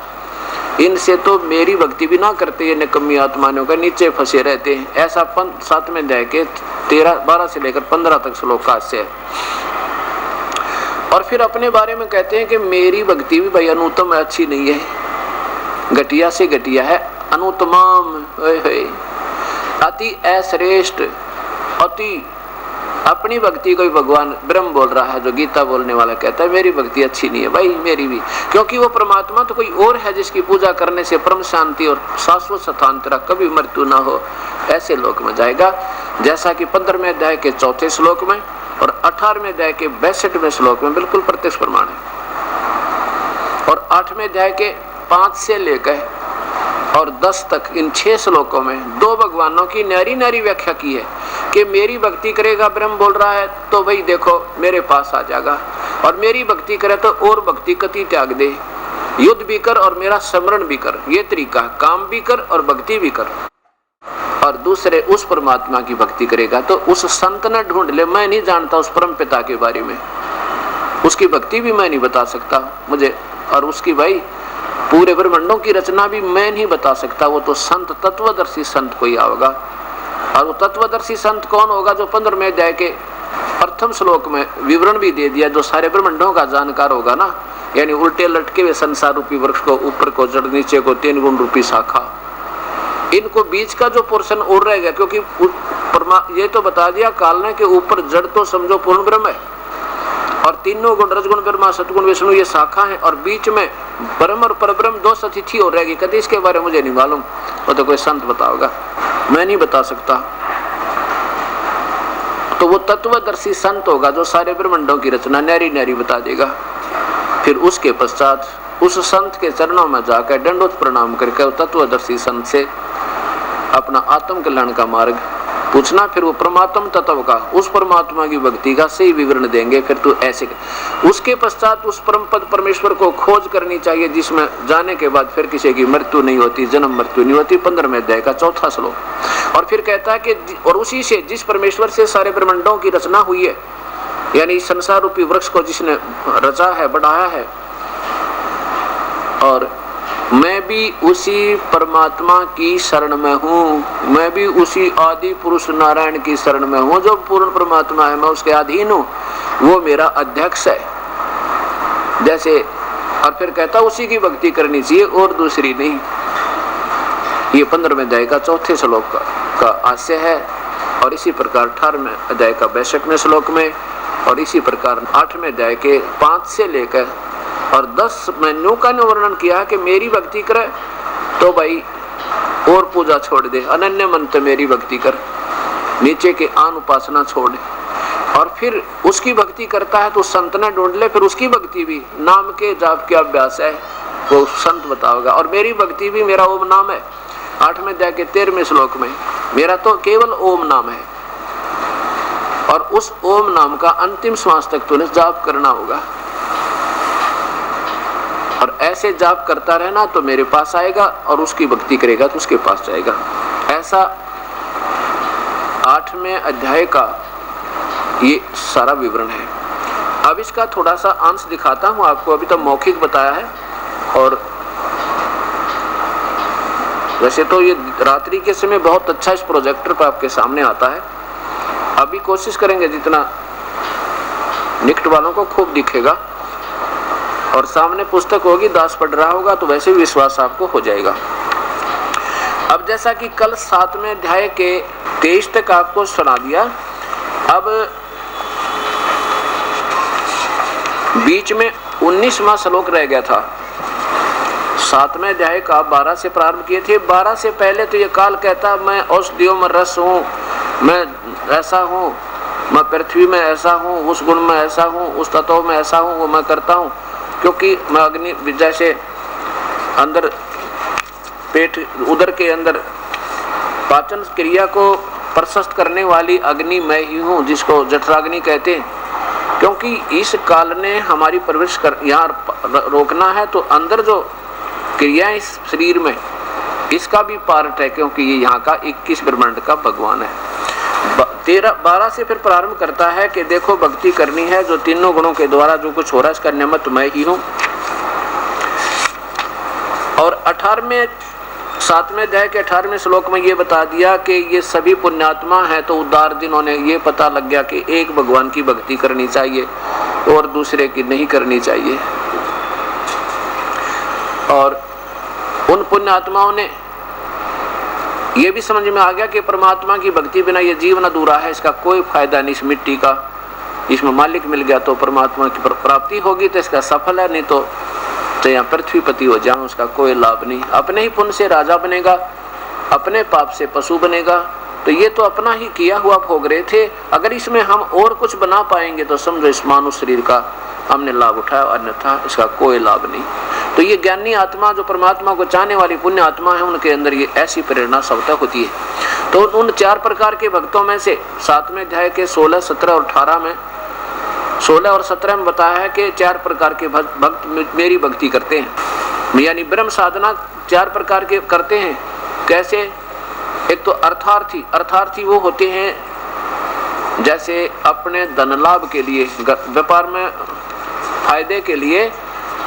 इनसे तो मेरी भक्ति भी ना करते ये निकम्मी आत्माओं का नीचे फंसे रहते हैं। ऐसा 7वें अध्याय के 12 से लेकर 15 तक श्लोक का है। और फिर अपने बारे में कहते हैं कि मेरी भक्ति भी भाई अनुत्तम अच्छी नहीं है, घटिया से घटिया है, अनुत्तम अति अश्रेष्ठ अति। अपनी भक्ति को भगवान ब्रह्म बोल रहा है, जो गीता बोलने वाला कहता है मेरी भक्ति अच्छी नहीं है भाई, मेरी भी, क्योंकि वो परमात्मा तो कोई और है जिसकी पूजा करने से परम शांति और शाश्वत स्थान तेरा कभी मृत्यु ना हो, ऐसे लोक में जाएगा। जैसा कि 15वें अध्याय के 4थे श्लोक में और 18वें अध्याय के 62वें श्लोक में बिल्कुल प्रत्यक्ष प्रमाण है। और 8वें अध्याय के 5 से लेकर और 10 तक इन 6 श्लोकों में 2 भगवानों की नारी नारी व्याख्या की है कि मेरी भक्ति करेगा, ब्रह्म बोल रहा है, तो भाई देखो मेरे पास आ जाएगा, और मेरी भक्ति करे तो और भक्ति कति त्याग दे, युद्ध भी कर और मेरा स्मरण भी कर, ये तरीका, काम भी कर और भक्ति भी कर। और दूसरे उस परमात्मा की भक्ति करेगा तो उस संत ने ढूंढ ले, मैं नहीं जानता उस परम पिता के बारे में, उसकी भक्ति भी मैं नहीं बता सकता मुझे, और उसकी भाई पूरे ब्रह्मांडों की रचना भी मैं नहीं बता सकता। वो तो संत तत्वदर्शी संत कोई होगा। और वो तत्वदर्शी संत कौन होगा? जो 15वें अध्याय के प्रथम श्लोक में विवरण भी दे दिया, जो सारे ब्रह्मांडों का जानकार होगा ना, यानी उल्टे लटके हुए संसार रूपी वृक्ष को, ऊपर को जड़, नीचे को 3 गुण रूपी शाखा, इनको बीच का जो पोर्शन और रहेगा, क्योंकि ये तो बता दिया काल ने कि ऊपर जड़ तो समझो पूर्ण ब्रह्म है, और तीनों गुण रजगुण ब्रह्मा सतगुण विष्णु ये शाखा है, और बीच में ब्रह्म और परब्रह्म 2 सतिथि हो रहेगी। कभी इसके बारे में मुझे नहीं मालूम, वो तो कोई संत बताओगा, मैं नहीं बता सकता। तो वो तत्वदर्शी संत होगा जो सारे ब्रह्मांडों की रचना नारी नारी बता देगा। फिर उसके पश्चात उस संत के चरणों में जाकर दंडोत प्रणाम करके तत्वदर्शी संत से अपना आत्म कल्याण का मार्ग पूछना। फिर वो परमात्म तत्व का, उस परमात्मा की भक्ति का सही विवरण देंगे। फिर तू ऐसे उसके पश्चात उस परम पद परमेश्वर को खोज करनी चाहिए, जिसमें जाने के बाद फिर किसी की मृत्यु नहीं होती, जन्म मृत्यु नहीं होती। 15वें अध्याय का 4था श्लोक। और फिर कहता है कि और उसी से, जिस परमेश्वर से सारे ब्रह्मांडों की रचना हुई है, यानी संसार रूपी वृक्ष को जिसने रचा है, बढ़ाया है, और मैं भी उसी परमात्मा की शरण में हूँ, मैं भी उसी आदि पुरुष नारायण की शरण में हूँ, जो पूर्ण परमात्मा है, मैं उसके अधीन हूँ, वो मेरा अध्यक्ष है। जैसे और फिर कहता उसी की भक्ति करनी चाहिए और दूसरी नहीं। ये 15वें अध्याय का 4थे श्लोक का आशय है। और इसी प्रकार 18वें अध्याय का 62वें श्लोक में, और इसी प्रकार 8वें अध्याय के 5 से लेकर और 10 महीनों का वर्णन किया कि मेरी भक्ति करे तो भाई और पूजा छोड़ दे, अनन्य मन से मेरी भक्ति कर, नीचे के आन उपासना छोड़। और फिर उसकी भक्ति करता है तो संत ने ढूंढ ले, फिर उसकी भक्ति भी नाम के जाप के अभ्यास है, वो संत बताओगा। और मेरी भक्ति भी मेरा ओम नाम है। 8वें अध्याय के 13वें श्लोक में मेरा तो केवल ओम नाम है, और उस ओम नाम का अंतिम श्वास तक तूने जाप करना होगा, और ऐसे जाप करता रहना तो मेरे पास आएगा, और उसकी भक्ति करेगा तो उसके पास जाएगा। ऐसा 8वें अध्याय का ये सारा विवरण है। अब इसका थोड़ा सा अंश दिखाता हूं आपको। अभी तो मौखिक बताया है, और वैसे तो ये रात्रि के समय बहुत अच्छा इस प्रोजेक्टर पर आपके सामने आता है। अभी कोशिश करेंगे जितना निकट वालों को खूब दिखेगा, और सामने पुस्तक होगी, दास पढ़ रहा होगा तो वैसे भी विश्वास आपको हो जाएगा। अब जैसा कि कल 7वें अध्याय के 23 तक आपको सुना दिया, अब बीच में 19वां श्लोक रह गया था। 7वें अध्याय का 12 से प्रारंभ किए थे। 12 से पहले तो ये काल कहता मैं औषधियों में रस हूँ, मैं ऐसा हूँ, मैं पृथ्वी में ऐसा हूँ, उस गुण में ऐसा हूँ, उस तत्व में ऐसा हूँ, वो मैं करता हूँ, क्योंकि मैं अग्नि जैसे अंदर पेट उदर के अंदर पाचन क्रिया को प्रशस्त करने वाली अग्नि मैं ही हूँ, जिसको जठराग्नि कहते हैं। क्योंकि इस काल ने हमारी परवरिश कर यहाँ रोकना है, तो अंदर जो क्रियाएं इस शरीर में, इसका भी पार्ट है, क्योंकि ये यहाँ का 21 ब्रह्मांड का भगवान है। 12 से फिर प्रारंभ करता है कि देखो भक्ति करनी है, जो तीनों गुणों के द्वारा जो कुछ हो रहा है इसका निमित्त मैं ही हूँ। और 7वें अध्याय के 18वें श्लोक में ये बता दिया कि ये सभी पुण्यात्मा हैं, तो उदार जिन्होंने ये पता लग गया कि एक भगवान की भक्ति करनी चाहिए और दूसरे की नहीं करनी चाहिए। और उन पुण्यात्माओं ने ये भी समझ में आ गया कि परमात्मा की भक्ति बिना ये जीवन अधूरा है, इसका कोई फायदा नहीं। इस मिट्टी का इसमें मालिक मिल गया तो परमात्मा की प्राप्ति होगी तो इसका सफल है, नहीं तो यहाँ पृथ्वीपति हो जाऊं उसका कोई लाभ नहीं। अपने ही पुण्य से राजा बनेगा, अपने पाप से पशु बनेगा, तो ये तो अपना ही किया हुआ भोग रहे थे। अगर इसमें हम और कुछ बना पाएंगे तो समझो इस मानव शरीर का हमने लाभ उठाया, अन्यथा इसका कोई लाभ नहीं। तो ये ज्ञानी आत्मा जो परमात्मा को चाहने वाली पुण्य आत्मा है, उनके अंदर ये ऐसी प्रेरणा स्वतः होती है। तो उन 4 प्रकार के भक्तों में से 7वें अध्याय के 16, 17 और 18 में 16 और 17 में बताया है कि 4 प्रकार के भक्त मेरी भक्ति करते हैं, यानी ब्रह्म साधना 4 प्रकार के करते हैं। कैसे? एक तो अर्थार्थी वो होते हैं जैसे अपने धन लाभ के लिए, व्यापार में फायदे के लिए,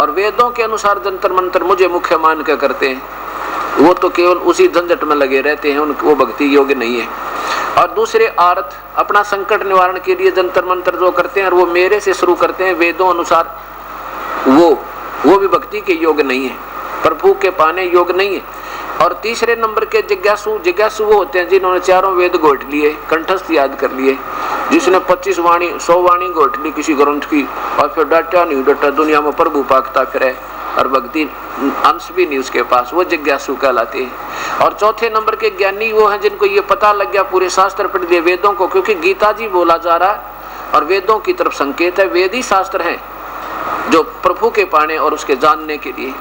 और वेदों के अनुसार जंतर मंत्र मुझे मुख्य मान के करते हैं, वो तो केवल उसी झंझट में लगे रहते हैं, वो भक्ति योग्य नहीं है। और दूसरे आर्थ अपना संकट निवारण के लिए जंतर मंत्र जो करते हैं और वो मेरे से शुरू करते हैं वेदों अनुसार, वो भी भक्ति के योग्य नहीं है, प्रभु के पाने योग्य नहीं है। और तीसरे नंबर के जिज्ञासु वो होते हैं जिन्होंने 4 वेद घोट लिए, कंठस्थ याद कर लिए, जिसने 25 वाणी 100 वाणी घोट ली किसी ग्रंथ की, और फिर डटा नहीं डटा दुनिया में प्रभु पाकता फिरे और भक्ति अंश भी नहीं उसके पास, वो जिज्ञासु कहलाते हैं। और चौथे नंबर के ज्ञानी वो हैं जिनको ये पता लग गया, पूरे शास्त्र पढ़ दिए वेदों को, क्योंकि गीता जी बोला जा रहा है और वेदों की तरफ संकेत है। वेद ही शास्त्र हैं जो प्रभु के पाने और उसके जानने के लिए,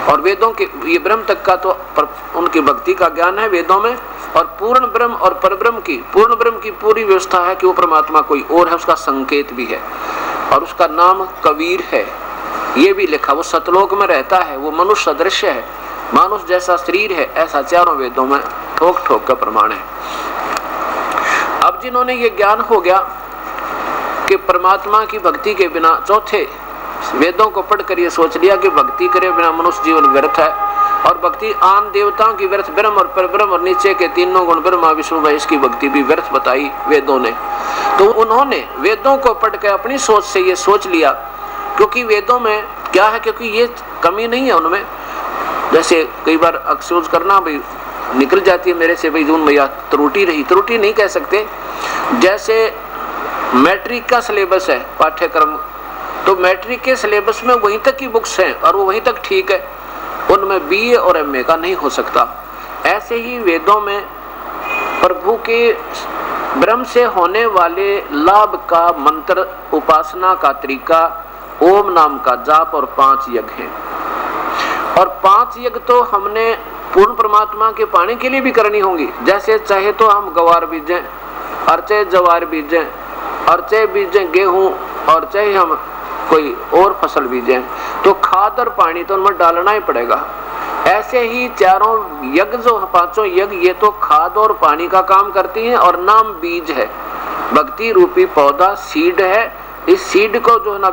और वेदों के ये ब्रह्म तक का तो उनकी भक्ति का ज्ञान है वेदों में। और पूर्ण ब्रह्म और परब्रह्म की पूरी व्यवस्था है कि वो परमात्मा कोई और है, उसका संकेत भी है, और उसका नाम कबीर है, ये भी लिखा। वो सतलोक में रहता है, वो मनुष्य सदृश्य है, मानुष जैसा शरीर है, ऐसा 4 वेदों में ठोक ठोक का प्रमाण है। अब जिन्होंने ये ज्ञान हो गया कि परमात्मा की भक्ति के बिना, चौथे वेदों को पढ़कर ये सोच लिया कि भक्ति करे बिना मनुष्य जीवन व्यर्थ है, और भक्ति आन देवताओं की व्यर्थ, ब्रह्म और परब्रह्म और नीचे के तीनों गुण ब्रह्मा विष्णु महेश की भक्ति भी व्यर्थ बताई वेदों ने। तो उन्होंने वेदों को पढ़कर अपनी सोच से ये सोच लिया, क्योंकि वेदों में क्या है, क्योंकि ये कमी नहीं है उनमें। जैसे कई बार अक्सर करना भाई निकल जाती है मेरे से, भाई जून भैया त्रुटि रही, त्रुटि नहीं कह सकते। जैसे मैट्रिक का सिलेबस है पाठ्यक्रम, तो मैट्रिक के सिलेबस में वहीं तक की बुक्स हैं और वो वहीं तक ठीक है, उनमें बीए और एमए का नहीं हो सकता। ऐसे ही वेदों में प्रभु के ब्रह्म से होने वाले लाभ का मंत्र, उपासना का तरीका, ओम नाम का जाप और 5 यज्ञ हैं। और 5 यज्ञ तो हमने पूर्ण परमात्मा के पाने के लिए भी करनी होंगी। जैसे चाहे तो हम गवार बीजें और चाहे जवार बीजें और चाहे बीजें गेहूं और चाहे हम कोई और फसल बीजें, तो खाद और पानी तो उनमें डालना ही पड़ेगा। ऐसे ही चारों यज्ञ जो 5 यज्ञ, ये तो खाद और पानी का काम करती हैं और नाम बीज है। भक्ति रूपी पौधा सीड है। इस सीड को जो है ना,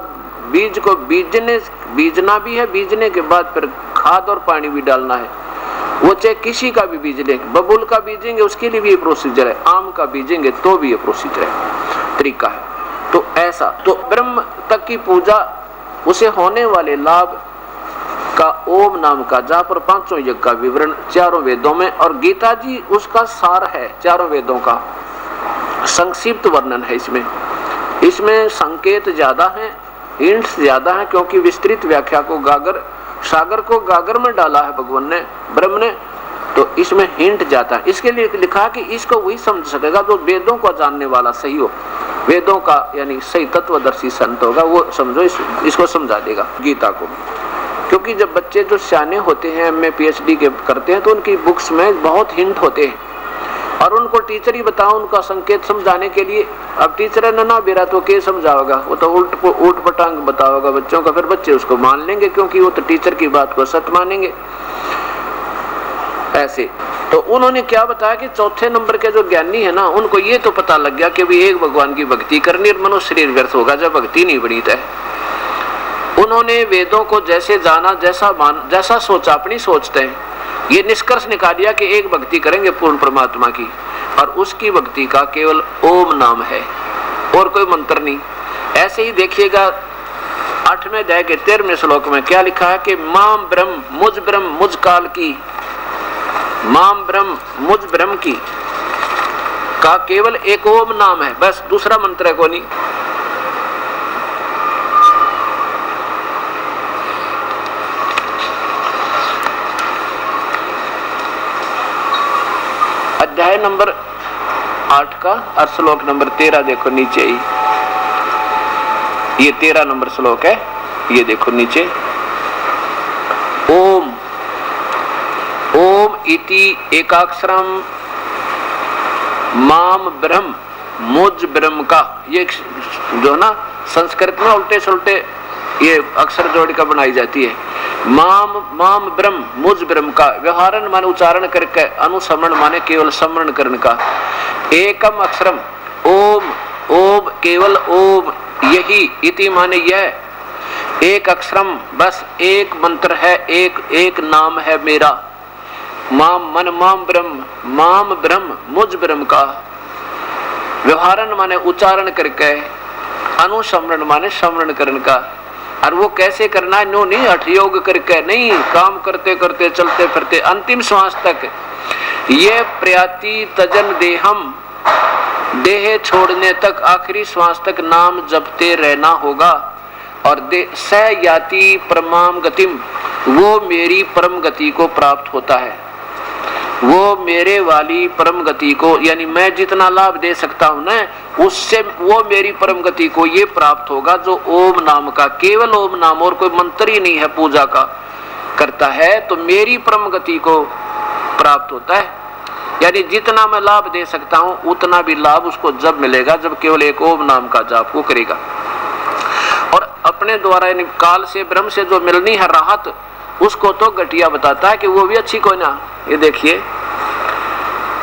बीज को बीजना भी है, बीजने के बाद फिर खाद और पानी भी डालना है। वो चाहे किसी का भी बीज लेंगे, बबूल का बीजेंगे उसके लिए भी ये प्रोसीजर है, आम का बीजेंगे तो भी ये प्रोसीजर है, तरीका है। तो ऐसा तो ब्रह्म तक की पूजा, उसे होने वाले लाभ का ओम नाम का जाप और 5 यज्ञ का विवरण चारों वेदों में, और गीता जी उसका सार है। चारों वेदों का संक्षिप्त वर्णन है इसमें संकेत ज्यादा है, हिंट्स ज्यादा है, क्योंकि विस्तृत व्याख्या को सागर को गागर में डाला है भगवान ने, ब्रह्म ने, तो इसमें हिंट जाता है। इसके लिए लिखा कि इसको वही समझ सकेगा जो वेदों को जानने वाला सही हो, वेदों का यानी सही तत्वदर्शी संत होगा, वो समझो इसको समझा देगा गीता को। क्योंकि जब बच्चे जो सियाने होते हैं, एमए पीएचडी के करते हैं, तो उनकी बुक्स में बहुत हिंट होते हैं और उनको टीचर ही बताओ उनका संकेत समझाने के लिए। अब टीचर ने ना बेरा तो क्या समझाओगा, वो तो उल्ट पटांग बताओगा बच्चों का, फिर बच्चे उसको मान लेंगे क्योंकि वो तो टीचर की बात को सत्य मानेंगे। ऐसे तो उन्होंने क्या बताया कि 4थे नंबर के जो ज्ञानी है ना, उनको ये तो पता लग गया कि भी एक भगवान की भक्ति करनी और मनुष्य शरीर व्यर्थ होगा जब भक्ति नहीं बनी है। उन्होंने वेदों को जैसे जाना, जैसा सोचा, अपनी सोचते हैं, ये निष्कर्ष निकालिया कि एक भक्ति करेंगे पूर्ण परमात्मा की, और उसकी भक्ति का केवल ओम नाम है और कोई मंत्र नहीं। ऐसे ही देखिएगा 8वें अध्याय के 13वें श्लोक में क्या लिखा है कि माम ब्रह्म मुझ काल की, माम ब्रह्म मुझ ब्रह्म की का केवल एक ओम नाम है, बस, दूसरा मंत्र है को नहीं। अध्याय नंबर 8 का और श्लोक नंबर 13 देखो नीचे ही, ये 13 नंबर श्लोक है, ये देखो नीचे, ओम इति एकाक्षरम माम ब्रह्म मुझ ब्रह्म का, ये जो ना संस्कृत में उल्टे सुल्टे ये अक्षर जोड़ कर बनाई जाती है। माम ब्रह्म मुझ ब्रह्म का, व्यवहारन माने उच्चारण करके, अनुसमरण माने केवल स्मरण करने का, एकम अक्षरम ओम केवल ओम, यही इति माने यह, एक अक्षरम बस एक मंत्र है, एक नाम है मेरा, माम ब्रह्म मुझ ब्रह्म का, व्यवहारन माने उच्चारण करके, अनुसमरण माने स्मरण करने का। और वो कैसे करना है, नो नहीं हठ योग करके नहीं, काम करते करते चलते फिरते अंतिम श्वास तक, ये प्रयाति तजन देहम, देह छोड़ने तक, आखिरी श्वास तक नाम जपते रहना होगा। और स याति परमाम गतिम, वो मेरी परम गति को प्राप्त होता है, वो मेरे वाली परम गति को, यानी मैं जितना लाभ दे सकता हूं ना, उससे वो मेरी परम गति को ये प्राप्त होगा जो ओम नाम का, केवल ओम नाम और कोई मंत्र ही नहीं है पूजा का, करता है तो मेरी परम गति को प्राप्त होता है। यानी जितना मैं लाभ दे सकता हूं उतना भी लाभ उसको जब मिलेगा जब केवल एक ओम नाम का जाप को करेगा। और अपने द्वारा यानी काल से ब्रह्म से जो मिलनी है राहत, उसको तो घटिया बताता है कि वो भी अच्छी कोई ना। ये देखिए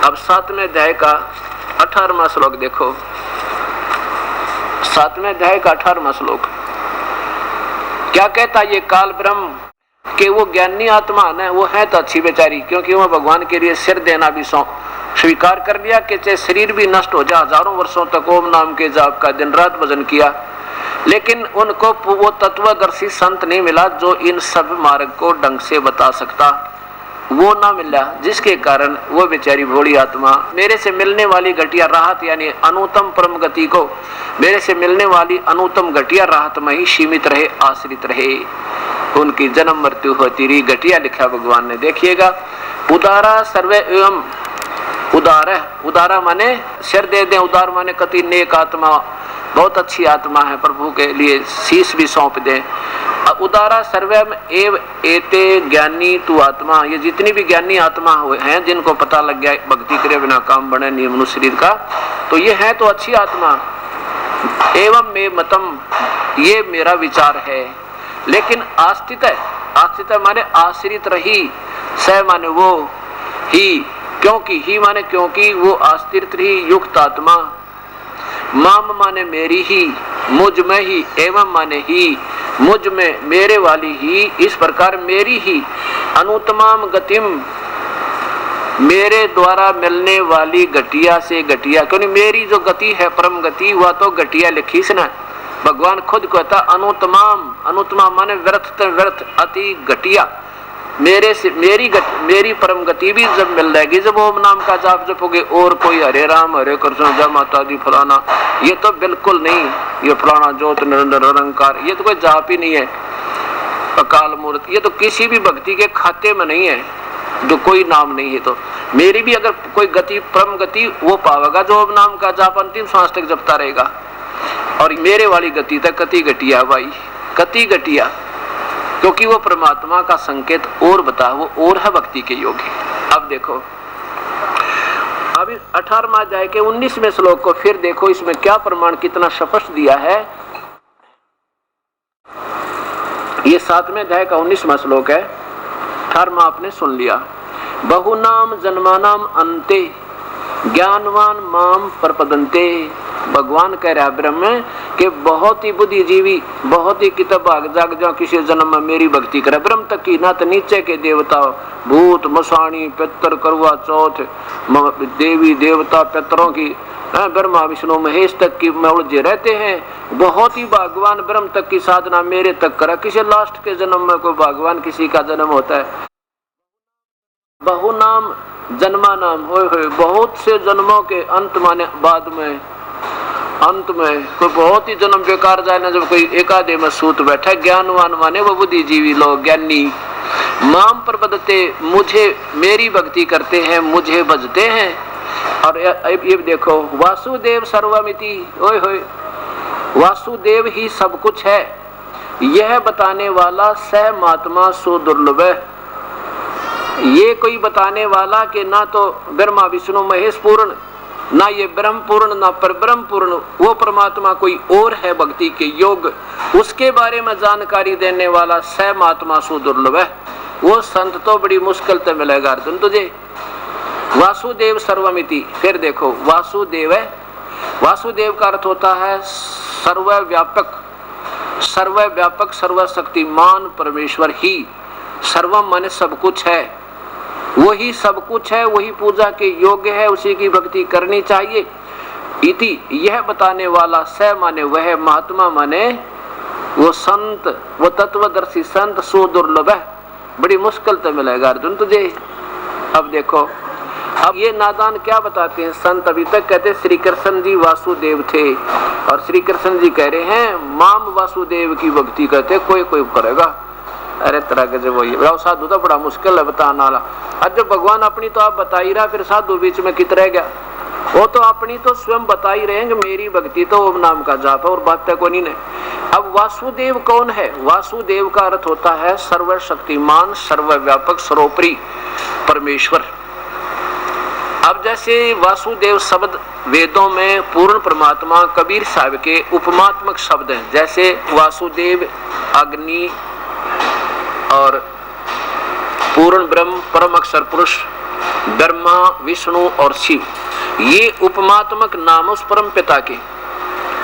अब 7वें अध्याय का 18वां श्लोक देखो, 7वें अध्याय का 18वां श्लोक क्या कहता है, ये काल ब्रह्म के वो ज्ञानी आत्मा है, वो है तो अच्छी बेचारी, क्योंकि वो भगवान के लिए सिर देना भी स्वीकार कर लिया कि चाहे शरीर भी नष्ट हो जाए, हजारों वर्षों तक ओम नाम के जाप का दिन रात भजन किया, लेकिन उनको वो तत्वदर्शी संत नहीं मिला जो इन सब मार्ग को ढंग से बता सकता, वो ना मिला, जिसके कारण वो बेचारी भोली आत्मा मेरे से मिलने वाली घटिया राहत यानी अनुत्तम परम गति को मेरे से मिलने वाली अनुत्तम घटिया राहत में ही सीमित रहे, आश्रित रहे, उनकी जन्म मृत्यु होती रही। घटिया लिखा भगवान ने, देखिएगा। उदारा सर्वे एवं उदारा माने सिर दे दे, उदार माने कति नेक आत्मा, बहुत अच्छी आत्मा है, प्रभु के लिए शीश भी सौंप दे। उदारा सर्वम एव एते ज्ञानी तू आत्मा, ये जितनी भी ज्ञानी आत्मा हैं जिनको पता लग गया भक्ति करे बिना काम बने नियम मनुष्य शरीर का, तो ये है तो अच्छी आत्मा। एवं मे मतम, ये मेरा विचार है, लेकिन आस्थित है, आस्थित माने आश्रित रही, स माने वो, ही क्योंकि, ही माने क्योंकि वो आश्रित रही युक्त आत्मा, माम माने मेरी ही, मुझ में ही, एवं माने ही, मुझ में मेरे वाली ही, इस प्रकार मेरी ही अनुत्तमाम गतिम, मेरे द्वारा मिलने वाली घटिया से घटिया, क्योंकि मेरी जो गति है परम गति वह तो घटिया लिखी इसने, भगवान खुद कहता अनुत्तमाम, अनुत्तमा माने व्यर्थ व्यर्थ अति घटिया, मेरे से मेरी परम गति भी जब मिल जाएगी, जब ओम नाम का जाप जपोगे और कोई हरे राम हरे कृष्ण जय माता दी फलाना, ये तो बिल्कुल नहीं, ये फलाना ज्योत निरंतर निरंकार, ये तो कोई जाप ही नहीं है, अकाल मूर्त, ये तो किसी भी भक्ति के खाते में नहीं है, जो कोई नाम नहीं है। तो मेरी भी अगर कोई गति परम गति वो पावेगा जो ओम नाम का जाप अंतिम सांस तक जपता रहेगा, और मेरे वाली गति तक कति घटिया भाई, कति घटिया, क्योंकि वो परमात्मा का संकेत और बता, वो और है भक्ति के योग्य। अब देखो, अब 18वां अध्याय के 19वें श्लोक को फिर देखो, इसमें क्या प्रमाण कितना स्पष्ट दिया है। ये 7वें अध्याय का 19वां श्लोक है, 18वां आपने सुन लिया। बहुनाम जन्मानाम अंते ज्ञानवान माम प्रपदन्ते, भगवान कह रहा है ब्रह्म कि बहुत ही बुद्धिजीवी, बहुत ही किताब भाग जाग जाओ किसी जन्म में मेरी भक्ति करे, ब्रह्म तक की ना तो नीचे के देवता भूत मसाणी पितर करवा चौथ देवी देवता पितरों की ब्रह्मा विष्णु महेश तक की में उलझे रहते हैं। बहुत ही भगवान ब्रह्म तक की साधना मेरे तक करा, किसी लास्ट के जन्म में कोई भगवान किसी का जन्म होता है। बहुनाम जन्मा नाम होए बहुत से जन्मों के अंत माने बाद में, अंत में कोई बहुत ही जन्म बेकार जाए ना, जब कोई एकादे में सूत बैठा। ज्ञानवान माने वो बुद्धिजीवी लोग, ज्ञानी। माम प्रपदते, मुझे मेरी भक्ति करते हैं, मुझे भजते हैं। और ये देखो, वासुदेव सर्वमिति, ओए होए, वासुदेव ही सब कुछ है, यह बताने वाला स महात्मा सुदुर्लभ है। ये कोई बताने वाला कि ना तो ब्रह्मा विष्णु महेश पूर्ण, ना ये ब्रह्म पूर्ण, ना पर ब्रह्म पूर्ण, वो परमात्मा कोई और है भक्ति के योग, उसके बारे में जानकारी देने वाला स महात्मा सुदुर्लभ है। वो संत तो बड़ी मुश्किल से मिलेगा अर्जुन तुझे। वासुदेव सर्वमिति, फिर देखो वासुदेव है, वासुदेव का अर्थ होता है सर्वव्यापक, सर्वव्यापक सर्वशक्तिमान परमेश्वर ही। सर्वम माने सब कुछ है, वही सब कुछ है, वही पूजा के योग्य है, उसी की भक्ति करनी चाहिए। इति, यह बताने वाला स माने वह, महात्मा माने वो संत, वो तत्वदर्शी संत सुदुर्लभ है, बड़ी मुश्किल से मिलेगा अर्जुन तुझे। अब देखो, अब ये नादान क्या बताते हैं संत, अभी तक कहते श्री कृष्ण जी वासुदेव थे, और श्री कृष्ण जी कह रहे हैं माम वासुदेव की भक्ति करते, कोई कोई करेगा। अरे तरह के जब वही साधु तो बड़ा मुश्किल है बताना वाला। अब जब भगवान अपनी तो आप बता ही रहा, फिर साधु बीच में कित रह गया? वो तो अपनी तो स्वयं बता ही रहे हैं, मेरी भक्ति तो ओम नाम का जाप है, और बात तक कोई नहीं। अब वासुदेव कौन है? वासुदेव का अर्थ होता है सर्वशक्तिमान, सर्वव्यापक, सर्वोपरि परमेश्वर। अब जैसे वासुदेव शब्द वेदों में पूर्ण परमात्मा कबीर साहब के उपमात्मक शब्द हैं, जैसे वासुदेव अग्नि और पूर्ण ब्रह्म परम अक्षर पुरुष ब्रह्मा विष्णु और शिव, ये उपमात्मक नाम उस परम पिता के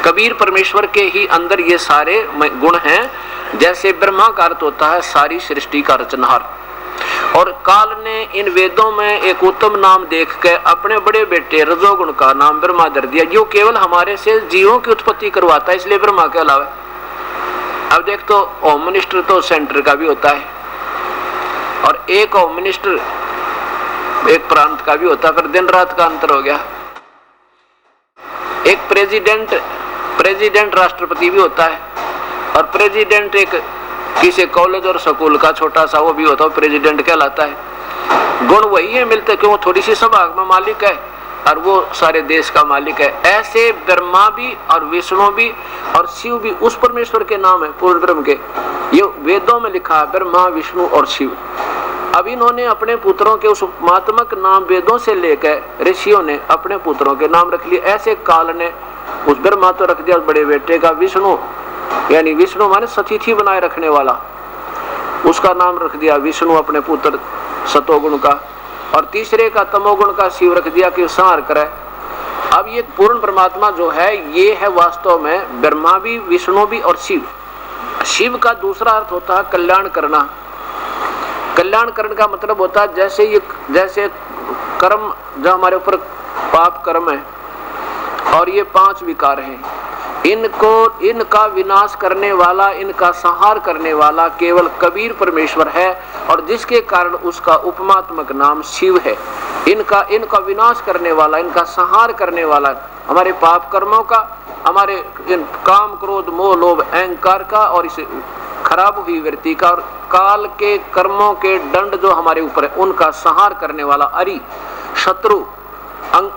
कबीर परमेश्वर के ही अंदर ये सारे गुण हैं। जैसे ब्रह्मा का अर्थ होता है सारी सृष्टि का रचनहार, और काल ने इन वेदों में एक उत्तम नाम देख के अपने बड़े बेटे रजोगुण का नाम ब्रह्मा धर दिया, जो केवल हमारे से जीवों की उत्पत्ति करवाता है, इसलिए ब्रह्मा कहलावे। अब देख तो होम मिनिस्टर तो सेंटर का भी होता है और एक होम मिनिस्टर एक प्रांत का भी होता है, फिर दिन रात का अंतर हो गया। एक प्रेसिडेंट राष्ट्रपति भी होता है और प्रेसिडेंट एक किसी कॉलेज और स्कूल का छोटा सा वो भी होता है, प्रेसिडेंट कहलाता है। गुण वही है, मिलते क्यों, थोड़ी सी सभा में मालिक है और वो सारे देश का मालिक है। ऐसे ब्रह्मा भी और विष्णु भी और शिव भी उस परमेश्वर के नाम है, पूर्ण ब्रह्म के। ये वेदों में लिखा है, ब्रह्मा विष्णु और शिव। अब इन्होंने अपने पुत्रों के उस उपमात्मक नाम वेदों से लेकर ऋषियों ने अपने पुत्रों के नाम रख लिए। ऐसे काल ने उस ब्रह्मा तो रख दिया बड़े बेटे का विष्णु, यानी विष्णु माने सतिथि बनाए रखने वाला, उसका नाम रख दिया विष्णु अपने पुत्र सतोगुण का, और तीसरे का तमोगुण का शिव रख दिया कि संहार करे। अब ये पूर्ण परमात्मा जो है ये है वास्तव में ब्रह्मा भी विष्णु भी और शिव। शिव का दूसरा अर्थ होता है कल्याण करना। कल्याण करने का मतलब होता है जैसे कर्म जो हमारे ऊपर पाप कर्म है और ये 5 विकार हैं, इनका विनाश करने वाला, इनका संहार करने वाला केवल कबीर परमेश्वर है और जिसके कारण उसका उपमात्मक नाम शिव है। इनका विनाश करने वाला, इनका संहार करने वाला, हमारे पाप कर्मों का, हमारे काम क्रोध मोह लोभ अहंकार का और इस खराब हुई वृत्ति का और काल के कर्मों के दंड जो हमारे ऊपर है उनका संहार करने वाला अरि शत्रु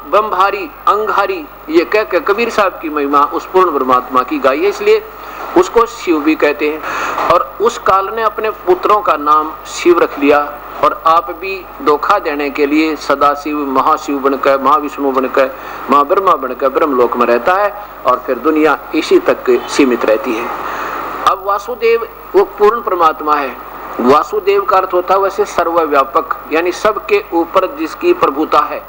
बमहारी अंगहारी, ये कह के कबीर साहब की महिमा उस पूर्ण परमात्मा की गाई है, इसलिए उसको शिव भी कहते हैं। और उस काल ने अपने पुत्रों का नाम शिव रख लिया और आप भी धोखा देने के लिए सदाशिव महाशिव बनकर, महाविष्णु बनकर, महाब्रह्मा बनकर ब्रह्मलोक में रहता है और फिर दुनिया इसी तक सीमित रहती है। अब वासुदेव वो पूर्ण परमात्मा है। वासुदेव का अर्थ होता है वैसे सर्वव्यापक, यानी सबके ऊपर जिसकी प्रभुता है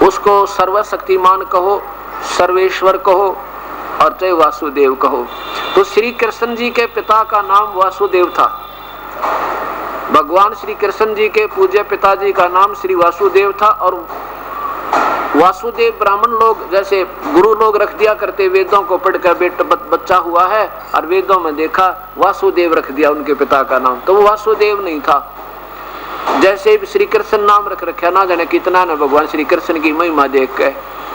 उसको सर्वशक्तिमान कहो, सर्वेश्वर कहो और चाहे वासुदेव कहो। तो श्री कृष्ण जी के पिता का नाम वासुदेव था। भगवान श्री कृष्ण जी के पूज्य पिताजी का नाम श्री वासुदेव था और वासुदेव ब्राह्मण लोग जैसे गुरु लोग रख दिया करते, वेदों को पढ़कर बेटा बच्चा हुआ है और वेदों में देखा वासुदेव रख दिया उनके पिता का नाम, तो वो वासुदेव नहीं था। जैसे श्री कृष्ण नाम रख रखा, ना जाने कितना ने भगवान श्री कृष्ण की महिमा देख के,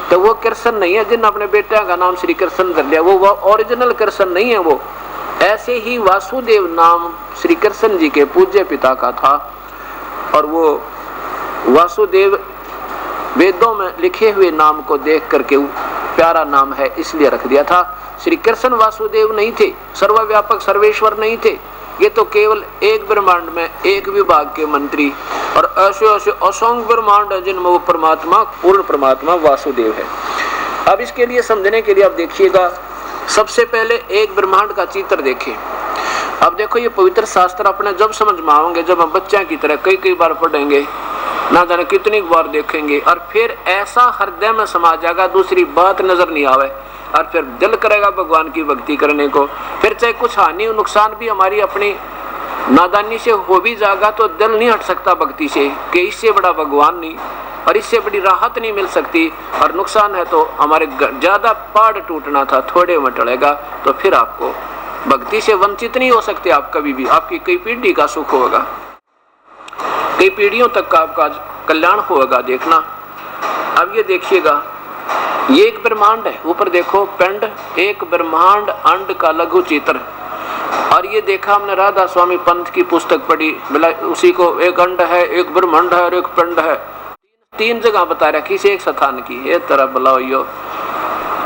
तो वो कृष्ण नहीं है जिन अपने बेटे का नाम श्री कृष्ण कर लिया, वो ओरिजिनल कृष्ण नहीं है वो। ऐसे ही वासुदेव नाम श्री कृष्ण जी के पूज्य पिता का था और वो वासुदेव वेदों में लिखे हुए नाम को देख करके प्यारा नाम है इसलिए रख दिया था। श्री कृष्ण वासुदेव नहीं थे, सर्वव्यापक सर्वेश्वर नहीं थे, ये तो केवल एक ब्रह्मांड में एक विभाग के मंत्री और ऐसे ऐसे असंख्य ब्रह्मांड है जिनमें वो परमात्मा पूर्ण परमात्मा वासुदेव है। अब इसके लिए समझने के लिए आप देखिएगा, सबसे पहले एक ब्रह्मांड का चित्र देखें। अब देखो ये पवित्र शास्त्र अपने जब समझ में आएंगे, जब हम बच्चों की तरह कई बार पढ़ेंगे, ना जाने कितनी बार देखेंगे और फिर ऐसा हृदय में समा जाएगा दूसरी बात नजर नहीं आवे और फिर दिल करेगा भगवान की भक्ति करने को। फिर चाहे कुछ हानि नुकसान भी हमारी अपनी नादानी से हो भी जाएगा तो दिल नहीं हट सकता भक्ति से कि इससे बड़ा भगवान नहीं और इससे बड़ी राहत नहीं मिल सकती। और नुकसान है तो हमारे ज्यादा पहाड़ टूटना था, थोड़े में टलेगा, तो फिर आपको भक्ति से वंचित नहीं हो सकते आप कभी भी। आपकी कई पीढ़ी का सुख होगा, कई पीढ़ियों तक का आपका कल्याण होगा, देखना। अब ये देखिएगा, ये एक ब्रह्मांड है, ऊपर देखो पिंड, एक ब्रह्मांड अंड का लघु चित्र। और ये देखा हमने राधा स्वामी पंत की पुस्तक पढ़ी, उसी को एक अंड है, एक ब्रह्मांड है और एक पिंड है, 3 जगह बता रहा किसी एक स्थान की। ये तरह बुलाओ,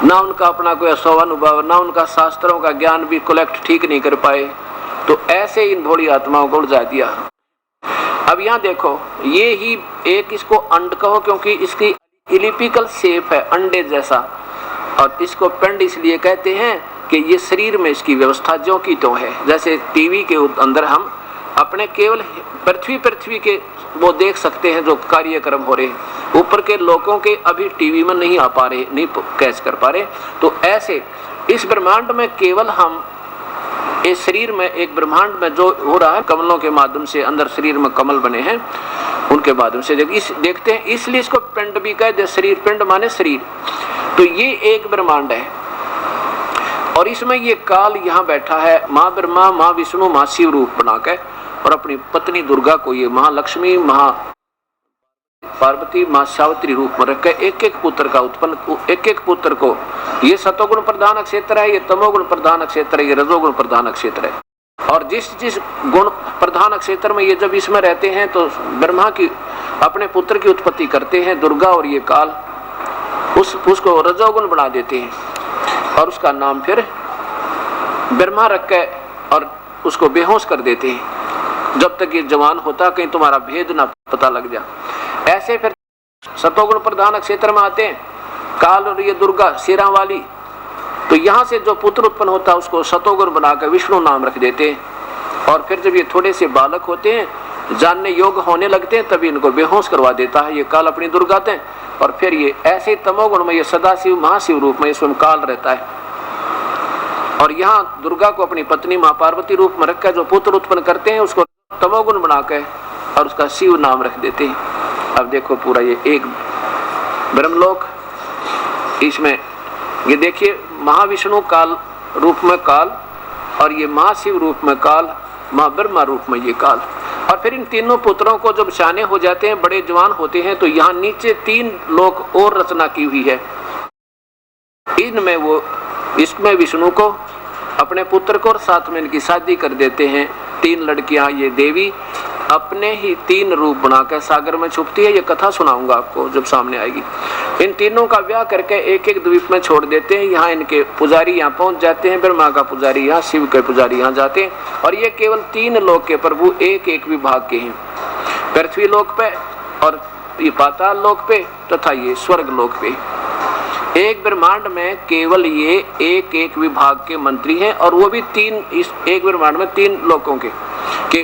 ना उनका अपना कोई स्वानुभव, ना उनका शास्त्रों का ज्ञान भी कलेक्ट ठीक नहीं कर पाए, तो ऐसे इन भोली आत्माओं को उलझा दिया। अब यहाँ देखो, ये ही एक इसको अंड कहो क्योंकि इसकी इलिपिकल शेप है अंडे जैसा, और इसको पिंड इसलिए कहते हैं कि ये शरीर में इसकी व्यवस्था जो की तो है। जैसे टीवी के अंदर हम अपने केवल पृथ्वी के वो देख सकते हैं जो कार्यक्रम हो रहे, ऊपर के लोगों के अभी टीवी में नहीं आ पा रहे, नहीं कैच कर पा रहे। तो ऐसे इस ब्रह्मांड में केवल हम इस शरीर में एक ब्रह्मांड में जो हो रहा है कमलों के माध्यम से, अंदर शरीर में कमल बने हैं उनके माध्यम से देखते हैं, इसलिए इसको पिंड भी कहते हैं। शरीर, पिंड माने शरीर। तो ये एक ब्रह्मांड है। और इसमें ये काल यहाँ बैठा है माँ ब्रह्मा, माँ विष्णु, माँ शिव रूप बना के, और अपनी पत्नी दुर्गा को ये महालक्ष्मी, महा पार्वती, माँ सावित्री रूप में रख के एक एक पुत्र का उत्पन्न, एक एक पुत्र को, ये सतोगुण प्रधान क्षेत्र है, ये तमोगुण प्रधान क्षेत्र है, ये रजोगुण प्रधान क्षेत्र है। और जिस जिस गुण प्रधान क्षेत्र में ये जब इसमें रहते हैं तो ब्रह्मा की अपने पुत्र की उत्पत्ति करते हैं दुर्गा, और ये काल उसको रजोगुण बना देते हैं और उसका नाम फिर ब्रह्मा रख के और उसको बेहोश कर देते हैं जब तक ये जवान होता, कहीं तुम्हारा भेद ना पता लग जा। ऐसे फिर सतोगुण प्रधान क्षेत्र में आते हैं काल और ये दुर्गा सिरा वाली, तो यहाँ से जो पुत्र उत्पन्न होता है उसको सतोगुण बनाकर विष्णु नाम रख देते हैं। और फिर जब ये थोड़े से बालक होते हैं, जानने योग्य होने लगते हैं, तभी इनको बेहोश करवा देता है ये काल अपनी दुर्गा ते। और फिर ये ऐसे तमोगुण में ये सदाशिव महाशिव रूप में इसमें काल रहता है, और यहाँ दुर्गा को अपनी पत्नी माँ पार्वती रूप में रखकर जो पुत्र उत्पन्न करते हैं उसको तमोगुण बनाकर और उसका शिव नाम रख देते हैं। अब देखो पूरा ये एक ब्रह्मलोक, इसमें ये देखिए महाविष्णु काल रूप में काल, और ये महाशिव रूप में काल, माँ ब्रह्मा रूप में ये काल। और फिर इन तीनों पुत्रों को जब शाने हो जाते हैं, बड़े जवान होते हैं, तो यहाँ नीचे 3 लोक और रचना की हुई है। इनमें वो इसमें विष्णु को अपने पुत्र को और साथ में इनकी शादी कर देते हैं। 3 लड़कियां, ये देवी अपने ही 3 रूप बनाकर सागर में छुपती है। ये कथा सुनाऊंगा आपको जब सामने आएगी। इन तीनों का ब्याह करके एक एक द्वीप में छोड़ देते हैं। यहाँ इनके पुजारी यहाँ पहुंच जाते हैं, ब्रह्मा का पुजारी यहाँ, शिव के पुजारी यहाँ जाते हैं, और ये केवल 3 लोक के प्रभु एक एक विभाग के हैं, पृथ्वी लोक पे और ये पाताल लोक पे तथा ये स्वर्ग लोक पे। एक ब्रह्मांड में केवल ये एक एक विभाग के मंत्री हैं, और वो भी 3, इस एक ब्रह्मांड में 3 लोकों के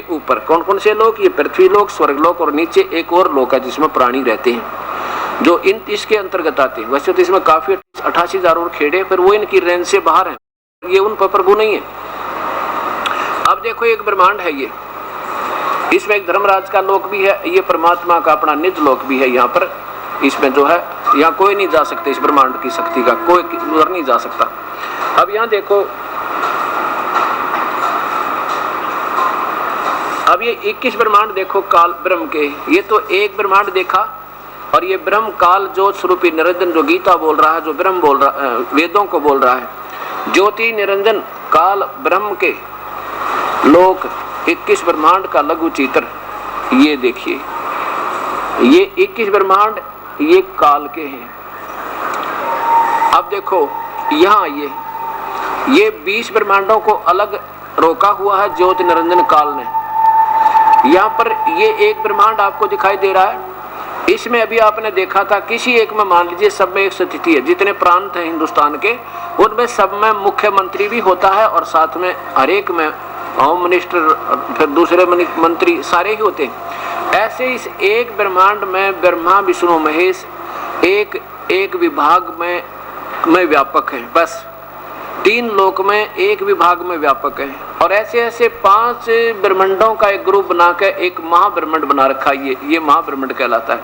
ऊपर। कौन कौन से लोक? ये पृथ्वी लोक, स्वर्ग लोक, और नीचे एक और लोक है जिसमें प्राणी रहते हैं जो इसके अंतर्गत आते हैं। वैसे तो इसमें काफी 88,000 और खेड़े, फिर वो इनकी रेंज से बाहर हैं, ये उन पर प्रभु नहीं है। अब देखो एक ब्रह्मांड है ये, इसमें एक धर्मराज का लोक भी है, ये परमात्मा का अपना निज लोक भी है। यहाँ पर इसमें जो है, यहाँ कोई नहीं जा सकते, इस ब्रह्मांड की शक्ति का कोई उधर नहीं जा सकता। अब यहाँ देखो, अब ये 21 ब्रह्मांड देखो काल ब्रह्म के, ये तो एक ब्रह्मांड देखा, और ये ब्रह्म काल ज्योत स्वरूपी निरंजन जो गीता बोल रहा है, जो ब्रह्म बोल रहा है, वेदों को बोल रहा है, ज्योति निरंजन काल ब्रह्म के लोक 21 ब्रह्मांड का लघु चित्र। ये देखिए, ये 21 ब्रह्मांड ये काल के हैं। अब देखो यहाँ ये 20 ब्रह्मांडों को अलग रोका हुआ है ज्योति निरंजन काल ने। यहाँ पर ये एक ब्रह्मांड आपको दिखाई दे रहा है, इसमें अभी आपने देखा था किसी एक में मान लीजिए सब में एक स्थिति है, जितने प्रांत हैं हिंदुस्तान के उनमें सब में मुख्यमंत्री भी होता है, और साथ में हर एक में होम मिनिस्टर, फिर दूसरे मंत्री सारे ही होते हैं। ऐसे इस एक ब्रह्मांड में ब्रह्मा विष्णु महेश एक विभाग में व्यापक है, बस 3 लोक में एक विभाग में व्यापक है। और ऐसे ऐसे 5 ब्रह्मांडों का एक ग्रुप बना के एक महाब्रह्मांड बना रखा है, ये महाब्रह्मांड कहलाता है।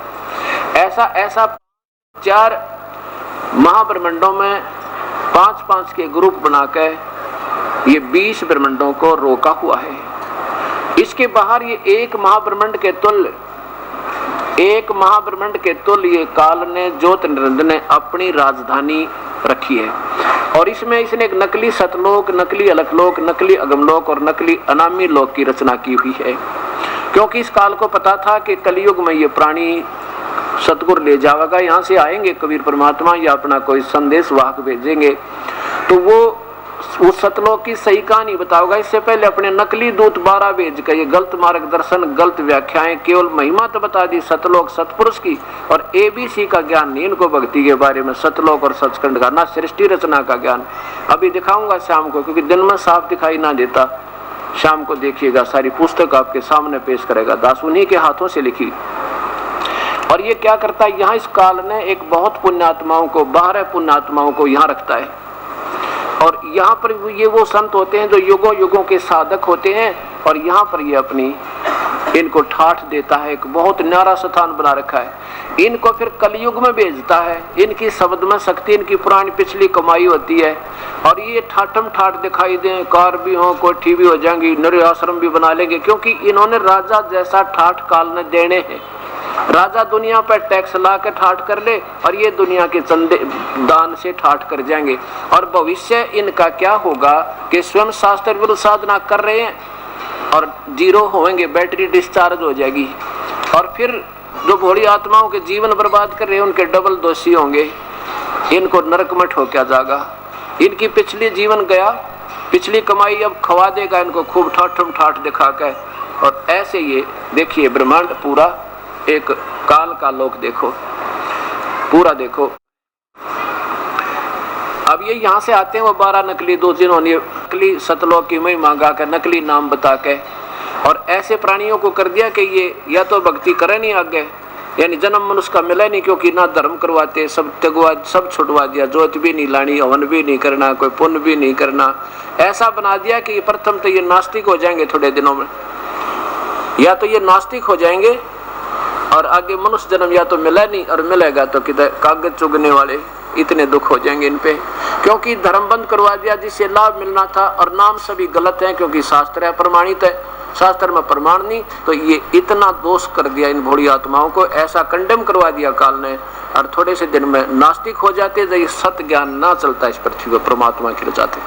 ऐसा 4 महाब्रह्मांडों में 5-5 के ग्रुप बना के ये 20 ब्रह्मांडों को रोका हुआ है। इसके बाहर ये एक महाब्रह्मांड के तुल्य ये काल ने ज्योति निरंजन ने अपनी राजधानी रखी है। और इसमें इसने एक नकली सतलोक, नकली अलखलोक, नकली अगमलोक और नकली अनामी लोक की रचना की हुई है, क्योंकि इस काल को पता था कि कलयुग में ये प्राणी सतगुरु ले जाएगा, यहाँ से आएंगे कबीर परमात्मा या अपना कोई संदेश वाहक भेजेंगे, तो वो उस सतलोक की सही कहानी बताओगा। इससे पहले अपने नकली दूत 12 भेज कर ये गलत मार्गदर्शन, गलत व्याख्याएं, केवल महिमा तो बता दी सतलोक सतपुरुष की, और ABC का ज्ञान नहीं इनको, भक्ति के बारे में सतलोक और सचखंड का, ना सृष्टि रचना का ज्ञान। अभी दिखाऊंगा शाम को, क्योंकि दिन में साफ दिखाई ना देता, शाम को देखिएगा, सारी पुस्तक आपके सामने पेश करेगा, दास उन्हीं के हाथों से लिखी। और ये क्या करता है, यहाँ इस काल ने एक बहुत पुण्यात्माओं को, 12 पुण्यात्माओं को यहाँ रखता है। और यहाँ पर ये वो संत होते हैं जो युगों युगों के साधक होते हैं, और यहाँ पर ये अपनी इनको ठाठ देता है, एक बहुत न्यारा स्थान बना रखा है। इनको फिर कलयुग में भेजता है। इनकी शब्द में शक्ति, इनकी पुरानी पिछली कमाई होती है और ये ठाठम ठाठ दिखाई दे, कार भी हो, कोठी भी हो जाएंगी, नर आश्रम भी बना लेंगे, क्योंकि इन्होंने राजा जैसा ठाठ काल में देने हैं। राजा दुनिया पर टैक्स ला के ठाठ कर ले और ये दुनिया के चंदे दान से ठाठ कर जाएंगे। और भविष्य इनका क्या होगा कि स्वयं शास्त्र विरुद्ध साधना कर रहे हैं और जीरो होंगे, बैटरी डिस्चार्ज हो जाएगी और फिर जो भोली आत्माओं के जीवन बर्बाद कर रहे हैं उनके डबल दोषी होंगे। इनको नरक में ठोका जाएगा। इनकी पिछली जीवन गया, पिछली कमाई अब खवा देगा इनको खूब ठाठम ठाठ दिखा के। और ऐसे ये देखिए ब्रह्मांड पूरा एक काल का लोक देखो, पूरा देखो। अब ये यहाँ से आते हैं वो 12 नकली दो, जिन्होंने नकली सतलोक की महिमा गा के, नकली नाम बता के और ऐसे प्राणियों को कर दिया कि ये या तो भक्ति करे नहीं आगे, यानी जन्म मनुष्य का मिला नहीं, क्योंकि ना धर्म करवाते, सब तगवा, सब छुटवा दिया, जोत भी नहीं लानी, हवन भी नहीं करना, कोई पुण्य भी नहीं करना। ऐसा बना दिया कि प्रथम तो ये नास्तिक हो जाएंगे थोड़े दिनों में, या तो ये नास्तिक हो जाएंगे और आगे मनुष्य जन्म या तो मिला नहीं और मिलेगा तो किधर कागज चुगने वाले, इतने दुख हो जाएंगे इन पे, क्योंकि धर्म बंद करवा दिया जिससे लाभ मिलना था। और नाम सभी गलत है क्योंकि शास्त्र है, प्रमाणित है, शास्त्र में प्रमाण नहीं, तो ये इतना दोष कर दिया इन भोली आत्माओं को, ऐसा कंडेम करवा दिया काल ने। और थोड़े से दिन में नास्तिक हो जाते, जब सत्य ज्ञान ना चलता इस पृथ्वी पर, परमात्मा खिल जाते।